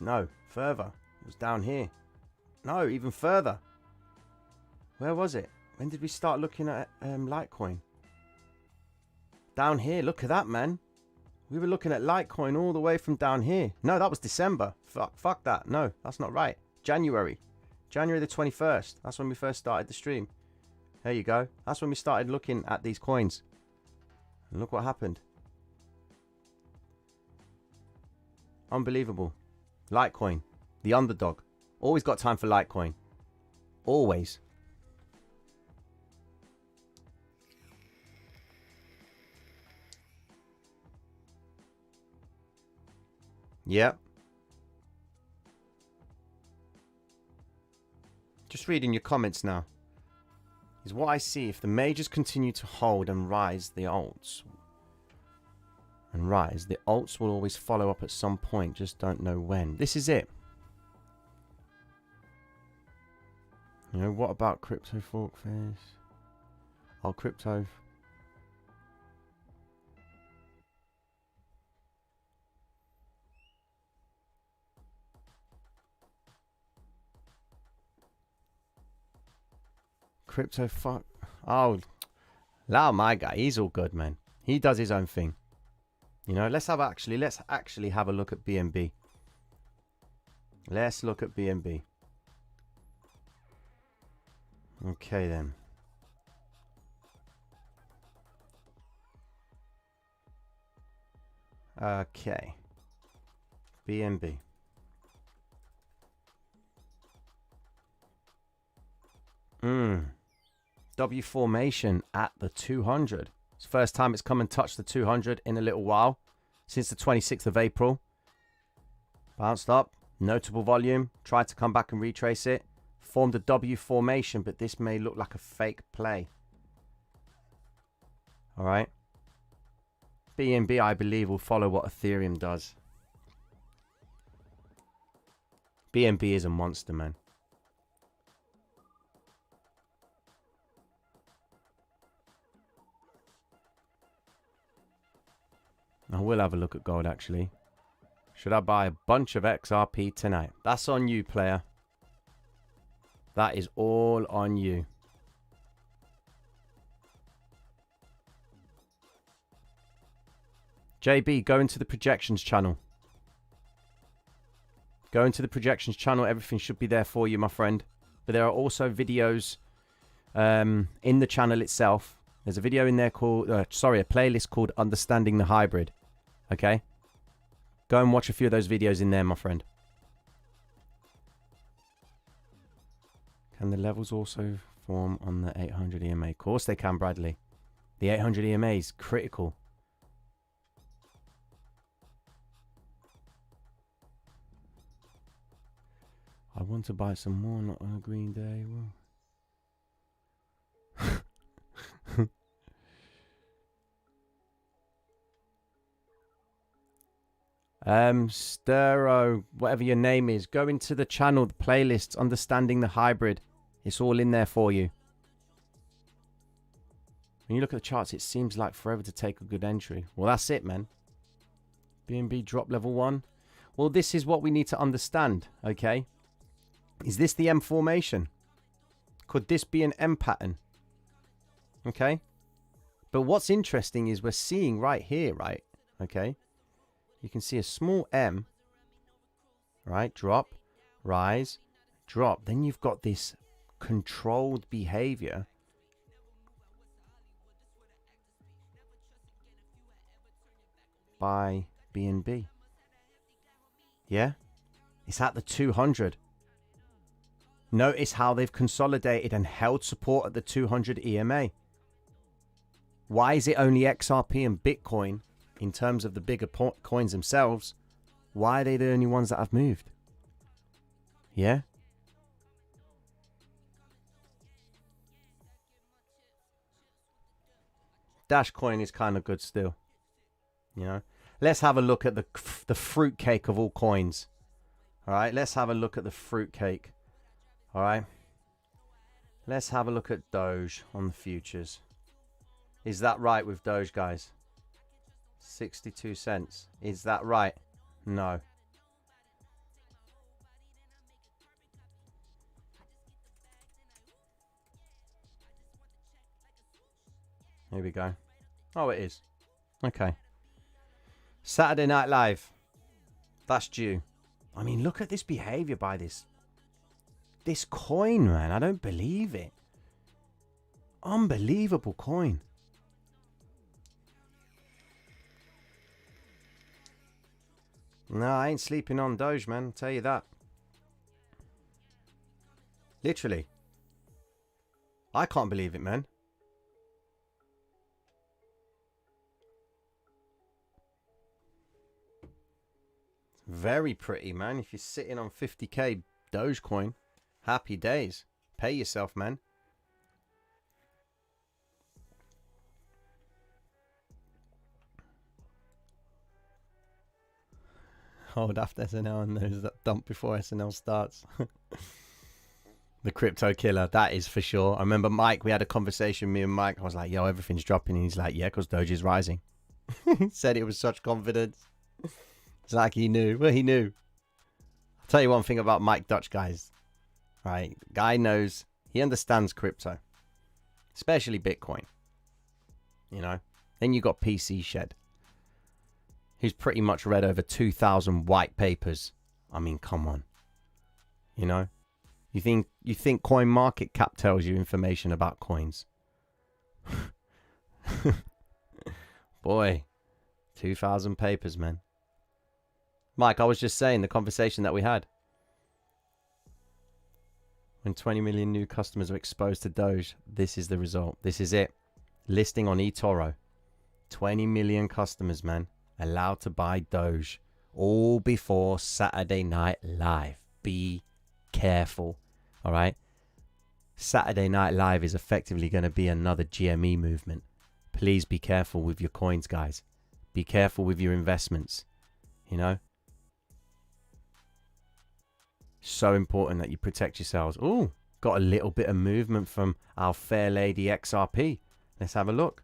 No, further. It was down here. No, even further. Where was it? When did we start looking at Litecoin? Down here. Look at that, man. We were looking at Litecoin all the way from down here. No, that was December. Fuck that. No, that's not right. January. January the 21st. That's when we first started the stream. There you go. That's when we started looking at these coins. And look what happened. Unbelievable. Litecoin, the underdog. Always got time for Litecoin. Always. Yep. Just reading your comments now. Is what I see. If the majors continue to hold and rise, the alts will always follow up at some point. Just don't know when. This is it. You know, what about crypto fork face? Oh, crypto. Crypto fuck. Oh, allow my guy. He's all good, man. He does his own thing. You know, let's actually have a look at BNB. Let's look at BNB. Okay then. Okay. BNB. W formation at the 200. It's the first time it's come and touched the 200 in a little while. Since the 26th of April. Bounced up. Notable volume. Tried to come back and retrace it. Formed a W formation, but this may look like a fake play. Alright. BNB, I believe, will follow what Ethereum does. BNB is a monster, man. I will have a look at gold, actually. Should I buy a bunch of XRP tonight? That's on you, player. That is all on you. JB, go into the projections channel. Go into the projections channel. Everything should be there for you, my friend. But there are also videos in the channel itself. There's a video in there called, a playlist called Understanding the Hybrid. Okay? Go and watch a few of those videos in there, my friend. Can the levels also form on the 800 EMA? Of course they can, Bradley. The 800 EMA is critical. I want to buy some more, not on a green day. Stero, whatever your name is, go into the channel, the playlists, Understanding the Hybrid. It's all in there for you. When you look at the charts, it seems like forever to take a good entry. Well, that's it, man. BNB drop level 1. Well, this is what we need to understand, okay? Is this the M formation? Could this be an M pattern? Okay? But what's interesting is we're seeing right here, right? Okay? You can see a small M, right? Drop, rise, drop. Then you've got this controlled behavior. By BNB. Yeah? It's at the 200. Notice how they've consolidated and held support at the 200 EMA. Why is it only XRP and Bitcoin, in terms of the bigger coins themselves, why are they the only ones that have moved? Yeah? Dogecoin is kind of good still. You know? Let's have a look at the fruitcake of all coins. Alright, let's have a look at the fruitcake. Alright. Let's have a look at Doge on the futures. Is that right with Doge, guys? 62 cents. Is that right? No. Here we go. Oh, it is. Okay. Saturday Night Live. That's due. I mean, look at this behavior by this coin, man. I don't believe it. Unbelievable coin. No, I ain't sleeping on Doge, man. I'll tell you that. Literally. I can't believe it, man. Very pretty, man. If you're sitting on 50k Dogecoin, happy days. Pay yourself, man. Hold after SNL and there's that dump before SNL starts. The crypto killer, that is for sure. I remember Mike, we had a conversation, me and Mike. I was like, yo, everything's dropping. And he's like, yeah, because Doge is rising. He said it with such confidence. It's like he knew. Well, he knew. I'll tell you one thing about Mike Dutch, guys. Right? Guy knows, he understands crypto. Especially Bitcoin. You know? Then you got PC Shed. Who's pretty much read over 2,000 white papers. I mean, come on. You know? You think Coin Market Cap tells you information about coins? Boy, 2,000 papers, man. Mike, I was just saying the conversation that we had. When 20 million new customers are exposed to Doge, this is the result. This is it. Listing on eToro. 20 million customers, man, allowed to buy Doge. All before Saturday Night Live. Be careful. All right. Saturday Night Live is effectively going to be another GME movement. Please be careful with your coins, guys. Be careful with your investments. You know? So important that you protect yourselves. Oh, got a little bit of movement from our fair lady XRP. Let's have a look.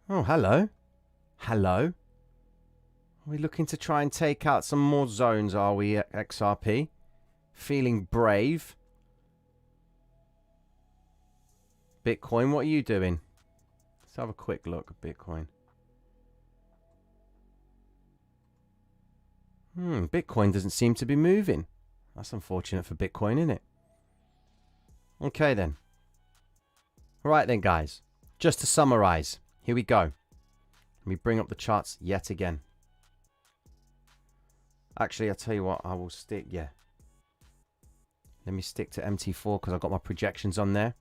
Oh, hello. Hello. Are we looking to try and take out some more zones, are we, XRP? Feeling brave. Bitcoin, what are you doing? Let's have a quick look at Bitcoin. Bitcoin doesn't seem to be moving. That's unfortunate for Bitcoin, isn't it? Okay, then. Right then, guys. Just to summarize. Here we go. Let me bring up the charts yet again. Actually, I'll tell you what, I will stick, yeah. Let me stick to MT4 because I've got my projections on there.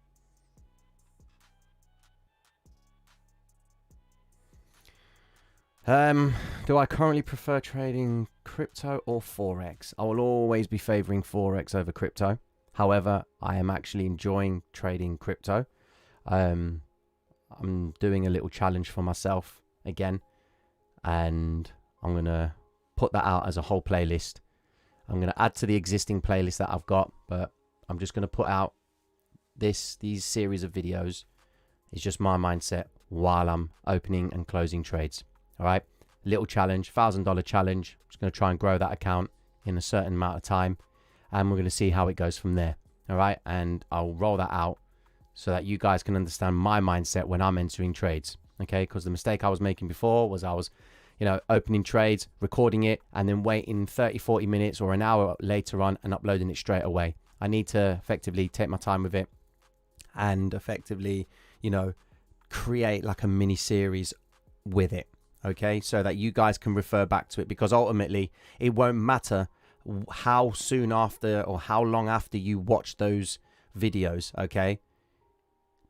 Do I currently prefer trading crypto or Forex? I will always be favoring Forex over crypto. However, I am actually enjoying trading crypto. I'm doing a little challenge for myself again. And I'm going to put that out as a whole playlist. I'm going to add to the existing playlist that I've got, but I'm just going to put out these series of videos. It's just my mindset while I'm opening and closing trades. All right, little challenge, $1,000 challenge. I'm just going to try and grow that account in a certain amount of time, and we're going to see how it goes from there. All right, and I'll roll that out so that you guys can understand my mindset when I'm entering trades. Okay, because the mistake I was making before was I was, you know, opening trades, recording it, and then waiting 30, 40 minutes or an hour later on and uploading it straight away. I need to effectively take my time with it and effectively, you know, create like a mini series with it. Okay, so that you guys can refer back to it, because ultimately it won't matter how soon after or how long after you watch those videos. Okay,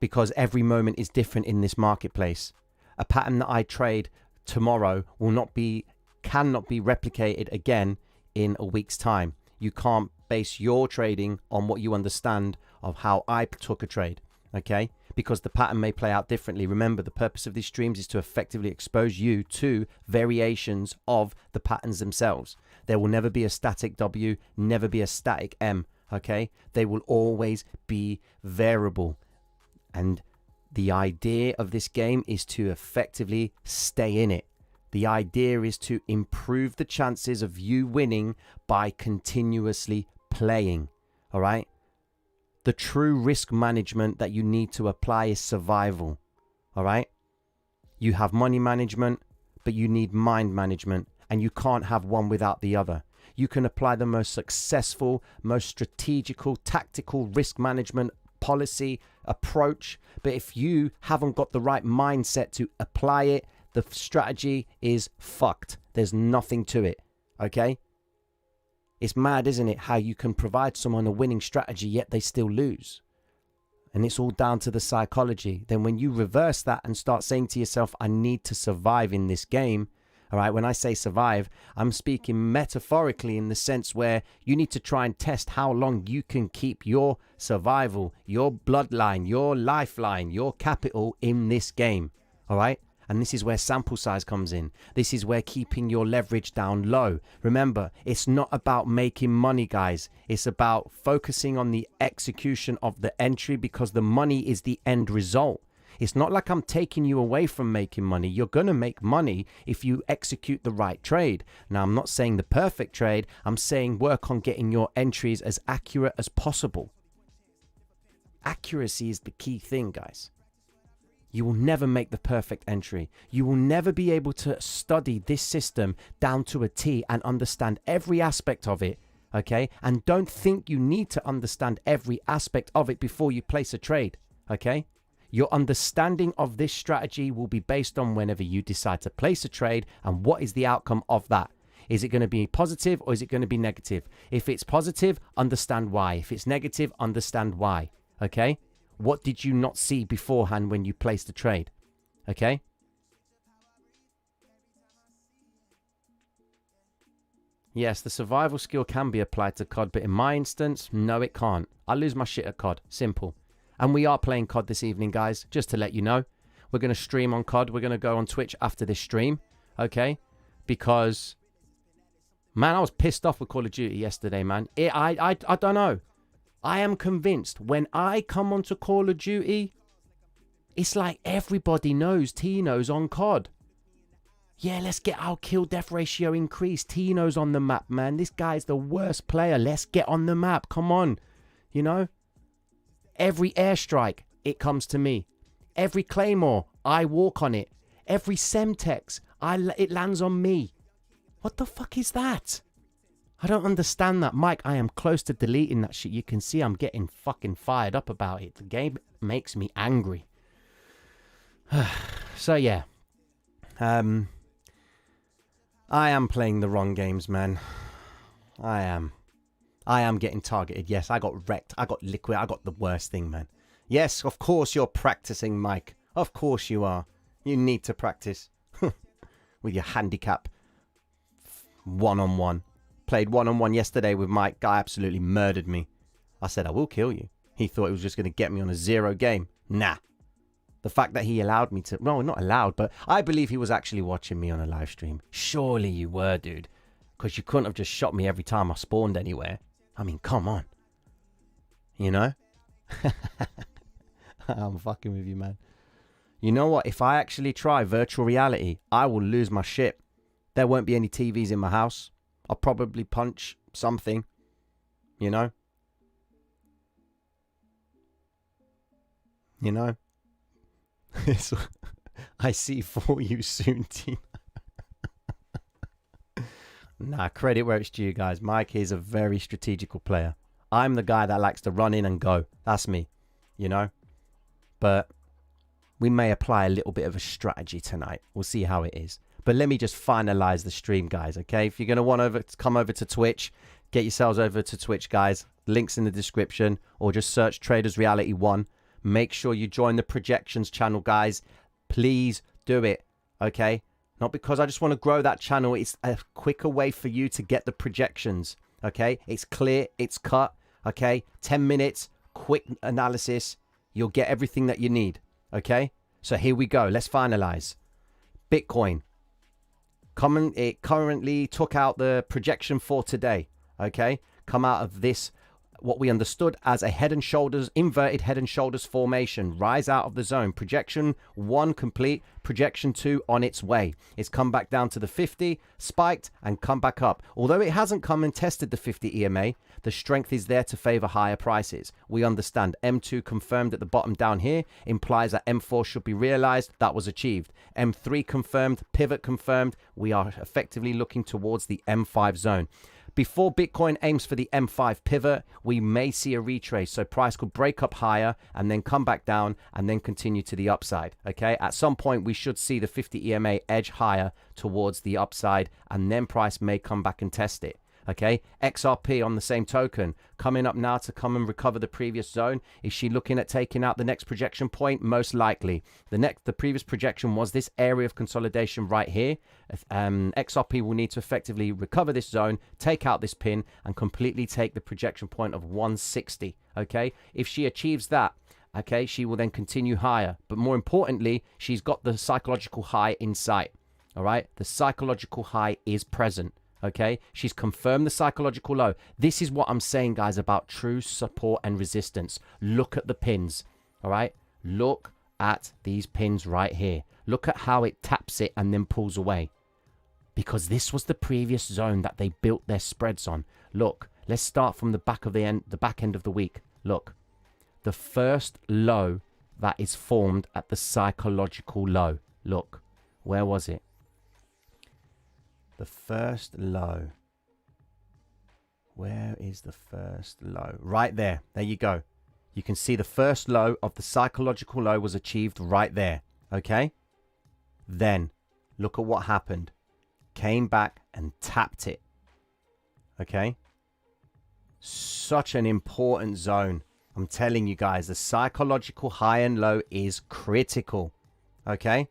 because every moment is different in this marketplace. A pattern that I trade tomorrow cannot be replicated again in a week's time. You can't base your trading on what you understand of how I took a trade. Okay, because the pattern may play out differently. Remember, the purpose of these streams is to effectively expose you to variations of the patterns themselves. There will never be a static W, never be a static M. Okay, they will always be variable. And the idea of this game is to effectively stay in it. The idea is to improve the chances of you winning by continuously playing. All right. The true risk management that you need to apply is survival. All right. You have money management, but you need mind management, and you can't have one without the other. You can apply the most successful, most strategical, tactical risk management policy, approach. But if you haven't got the right mindset to apply it, the strategy is fucked. There's nothing to it. Okay? It's mad, isn't it, how you can provide someone a winning strategy yet they still lose. And it's all down to the psychology. Then when you reverse that and start saying to yourself, I need to survive in this game. All right, when I say survive, I'm speaking metaphorically in the sense where you need to try and test how long you can keep your survival, your bloodline, your lifeline, your capital in this game. All right. And this is where sample size comes in. This is where keeping your leverage down low. Remember, it's not about making money, guys. It's about focusing on the execution of the entry because the money is the end result. It's not like I'm taking you away from making money. You're going to make money if you execute the right trade. Now, I'm not saying the perfect trade. I'm saying work on getting your entries as accurate as possible. Accuracy is the key thing, guys. You will never make the perfect entry. You will never be able to study this system down to a T and understand every aspect of it, okay? And don't think you need to understand every aspect of it before you place a trade, okay? Your understanding of this strategy will be based on whenever you decide to place a trade and what is the outcome of that. Is it going to be positive or is it going to be negative? If it's positive, understand why. If it's negative, understand why, okay? What did you not see beforehand when you placed the trade? Okay? Yes, the survival skill can be applied to COD, but in my instance, no, it can't. I lose my shit at COD. Simple. And we are playing COD this evening, guys, just to let you know. We're going to stream on COD. We're going to go on Twitch after this stream. Okay? Because, man, I was pissed off with Call of Duty yesterday, man. I don't know. I am convinced when I come onto Call of Duty, it's like everybody knows Tino's on COD. Yeah, let's get our kill-death ratio increased. Tino's on the map, man. This guy's the worst player. Let's get on the map. Come on. You know? Every airstrike, it comes to me. Every claymore, I walk on it. Every semtex, it lands on me. What the fuck is that? I don't understand that. Mike, I am close to deleting that shit. You can see I'm getting fucking fired up about it. The game makes me angry. So, yeah. I am playing the wrong games, man. I am getting targeted. Yes, I got wrecked. I got liquid. I got the worst thing, man. Yes, of course you're practicing, Mike. Of course you are. You need to practice. With your handicap. One-on-one. Played one-on-one yesterday with Mike. Guy absolutely murdered me. I said, I will kill you. He thought it was just going to get me on a 0 game. Nah. The fact that he allowed me to... No, not allowed, but I believe he was actually watching me on a live stream. Surely you were, dude. Because you couldn't have just shot me every time I spawned anywhere. I mean, come on. You know? I'm fucking with you, man. You know what? If I actually try virtual reality, I will lose my shit. There won't be any TVs in my house. I'll probably punch something, you know? You know? I see for you soon, team. Nah, credit where it's due, guys. Mike is a very strategical player. I'm the guy that likes to run in and go. That's me, you know? But we may apply a little bit of a strategy tonight. We'll see how it is. But let me just finalize the stream, guys, okay? If you're going to want to come over to Twitch, get yourselves over to Twitch, guys. Links in the description, or just search Traders Reality 1. Make sure you join the projections channel, guys. Please do it, okay? Not because I just want to grow that channel. It's a quicker way for you to get the projections, okay? It's clear, it's cut, okay? 10 minutes, quick analysis. You'll get everything that you need, okay? So here we go. Let's finalize. Bitcoin. It currently took out the projection for today, okay? Come out of this, what we understood as a head and shoulders, inverted head and shoulders formation. Rise out of the zone. Projection 1 complete. Projection 2 on its way. It's come back down to the 50, spiked, and come back up. Although it hasn't come and tested the 50 EMA, the strength is there to favor higher prices. We understand M2 confirmed at the bottom down here implies that M4 should be realized. That was achieved. M3 confirmed, pivot confirmed. We are effectively looking towards the M5 zone. Before Bitcoin aims for the M5 pivot, we may see a retrace. So price could break up higher and then come back down and then continue to the upside. Okay, at some point we should see the 50 EMA edge higher towards the upside, and then price may come back and test it. Okay, XRP on the same token, coming up now to come and recover the previous zone. Is she looking at taking out the next projection point? Most likely. The previous projection was this area of consolidation right here. XRP will need to effectively recover this zone, take out this pin, and completely take the projection point of 160. Okay, if she achieves that, okay, she will then continue higher. But more importantly, she's got the psychological high in sight. All right, the psychological high is present. Okay, she's confirmed the psychological low. This is what I'm saying, guys, about true support and resistance. Look at the pins. All right, look at these pins right here. Look at how it taps it and then pulls away, because this was the previous zone that they built their spreads on. Look, let's start from the back end of the week. Look, the first low that is formed at the psychological low. Look, where was it? The first low. Where is the first low? Right there. There you go. You can see the first low of the psychological low was achieved right there. Okay? Then, look at what happened. Came back and tapped it. Okay? Such an important zone. I'm telling you guys, the psychological high and low is critical. Okay?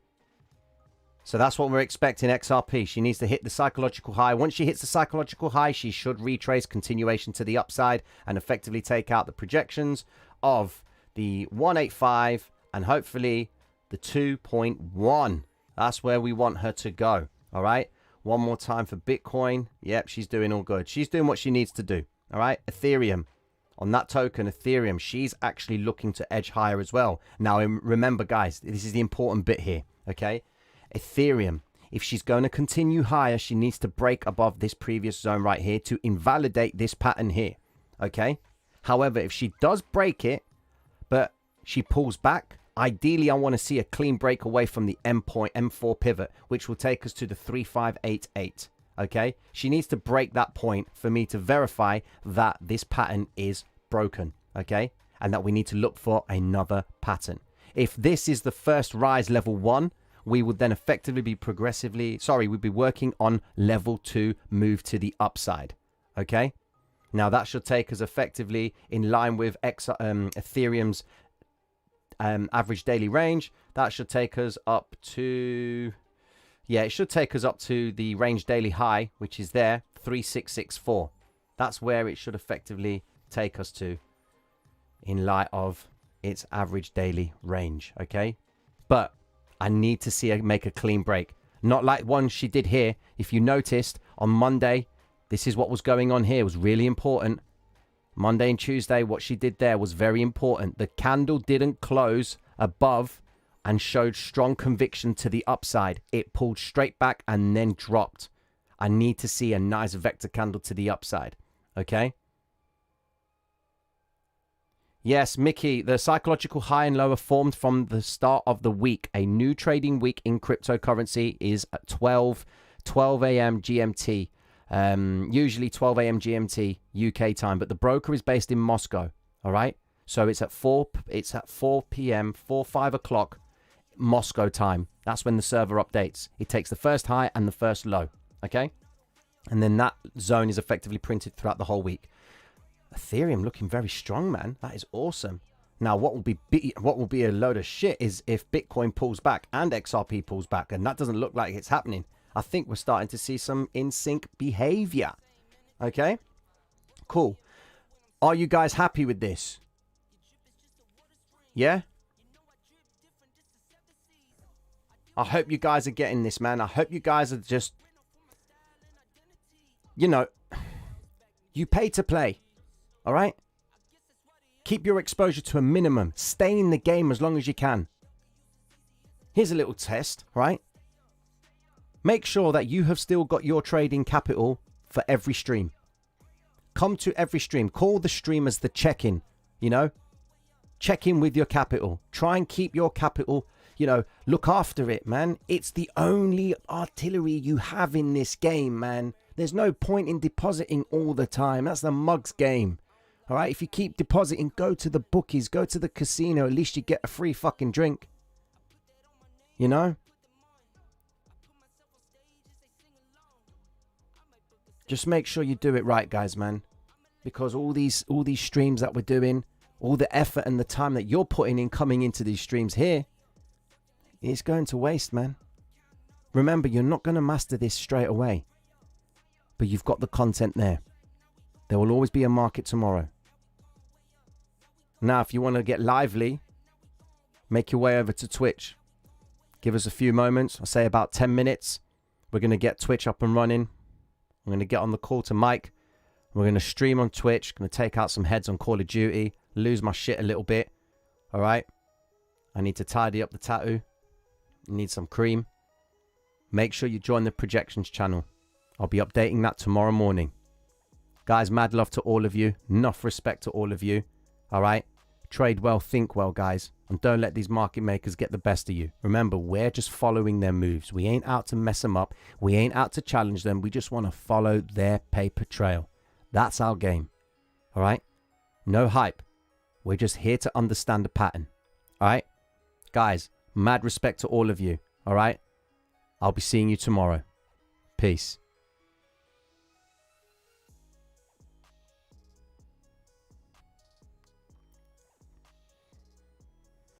So that's what we're expecting XRP. She needs to hit the psychological high. Once she hits the psychological high, she should retrace continuation to the upside and effectively take out the projections of the 185 and hopefully the 2.1. That's where we want her to go. All right. One more time for Bitcoin. Yep, she's doing all good. She's doing what she needs to do. All right. Ethereum. On that token, Ethereum, she's actually looking to edge higher as well. Now, remember, guys, this is the important bit here. Okay. Ethereum, if she's going to continue higher, she needs to break above this previous zone right here to invalidate this pattern here. Okay. However, if she does break it, but she pulls back, ideally, I want to see a clean break away from the M4 pivot, which will take us to the 3588. Okay. She needs to break that point for me to verify that this pattern is broken. Okay. And that we need to look for another pattern. If this is the first rise level 1, we would then effectively be we'd be working on level 2 move to the upside. Okay. Now that should take us effectively in line with Ethereum's average daily range. That should take us up to, it should take us up to the range daily high, which is there, 3664. That's where it should effectively take us to in light of its average daily range. Okay. But I need to see her make a clean break. Not like one she did here. If you noticed, on Monday, this is what was going on here. It was really important. Monday and Tuesday, what she did there was very important. The candle didn't close above and showed strong conviction to the upside. It pulled straight back and then dropped. I need to see a nice vector candle to the upside. Okay? Yes, Mickey, the psychological high and low are formed from the start of the week. A new trading week in cryptocurrency is at 12 a.m. GMT. Usually 12 a.m. GMT UK time, but the broker is based in Moscow. All right, so it's at 4 p.m. 5 o'clock Moscow time. That's when the server updates. It takes the first high and the first low. Okay, and then that zone is effectively printed throughout the whole week. Ethereum looking very strong, man. That is awesome. Now, what will be a load of shit is if Bitcoin pulls back and XRP pulls back, and that doesn't look like it's happening. I think we're starting to see some in-sync behavior. Okay, cool. Are you guys happy with this? Yeah? I hope you guys are getting this, man. I hope you guys are just, you pay to play. All right? Keep your exposure to a minimum. Stay in the game as long as you can. Here's a little test, right? Make sure that you have still got your trading capital for every stream. Come to every stream. Call the streamers the check-in, Check in with your capital. Try and keep your capital, look after it, man. It's the only artillery you have in this game, man. There's no point in depositing all the time. That's the mug's game. All right, if you keep depositing, go to the bookies, go to the casino. At least you get a free fucking drink. You know? Just make sure you do it right, guys, man. Because all these streams that we're doing, all the effort and the time that you're putting in coming into these streams here, it's going to waste, man. Remember, you're not going to master this straight away. But you've got the content there. There will always be a market tomorrow. Now, if you want to get lively, make your way over to Twitch. Give us a few moments. I'll say about 10 minutes. We're going to get Twitch up and running. I'm going to get on the call to Mike. We're going to stream on Twitch. Going to take out some heads on Call of Duty. Lose my shit a little bit. All right. I need to tidy up the tattoo. Need some cream. Make sure you join the projections channel. I'll be updating that tomorrow morning. Guys, mad love to all of you. Enough respect to all of you. All right. Trade well, think well, guys. And don't let these market makers get the best of you. Remember, we're just following their moves. We ain't out to mess them up. We ain't out to challenge them. We just want to follow their paper trail. That's our game. All right. No hype. We're just here to understand the pattern. All right. Guys, mad respect to all of you. All right. I'll be seeing you tomorrow. Peace.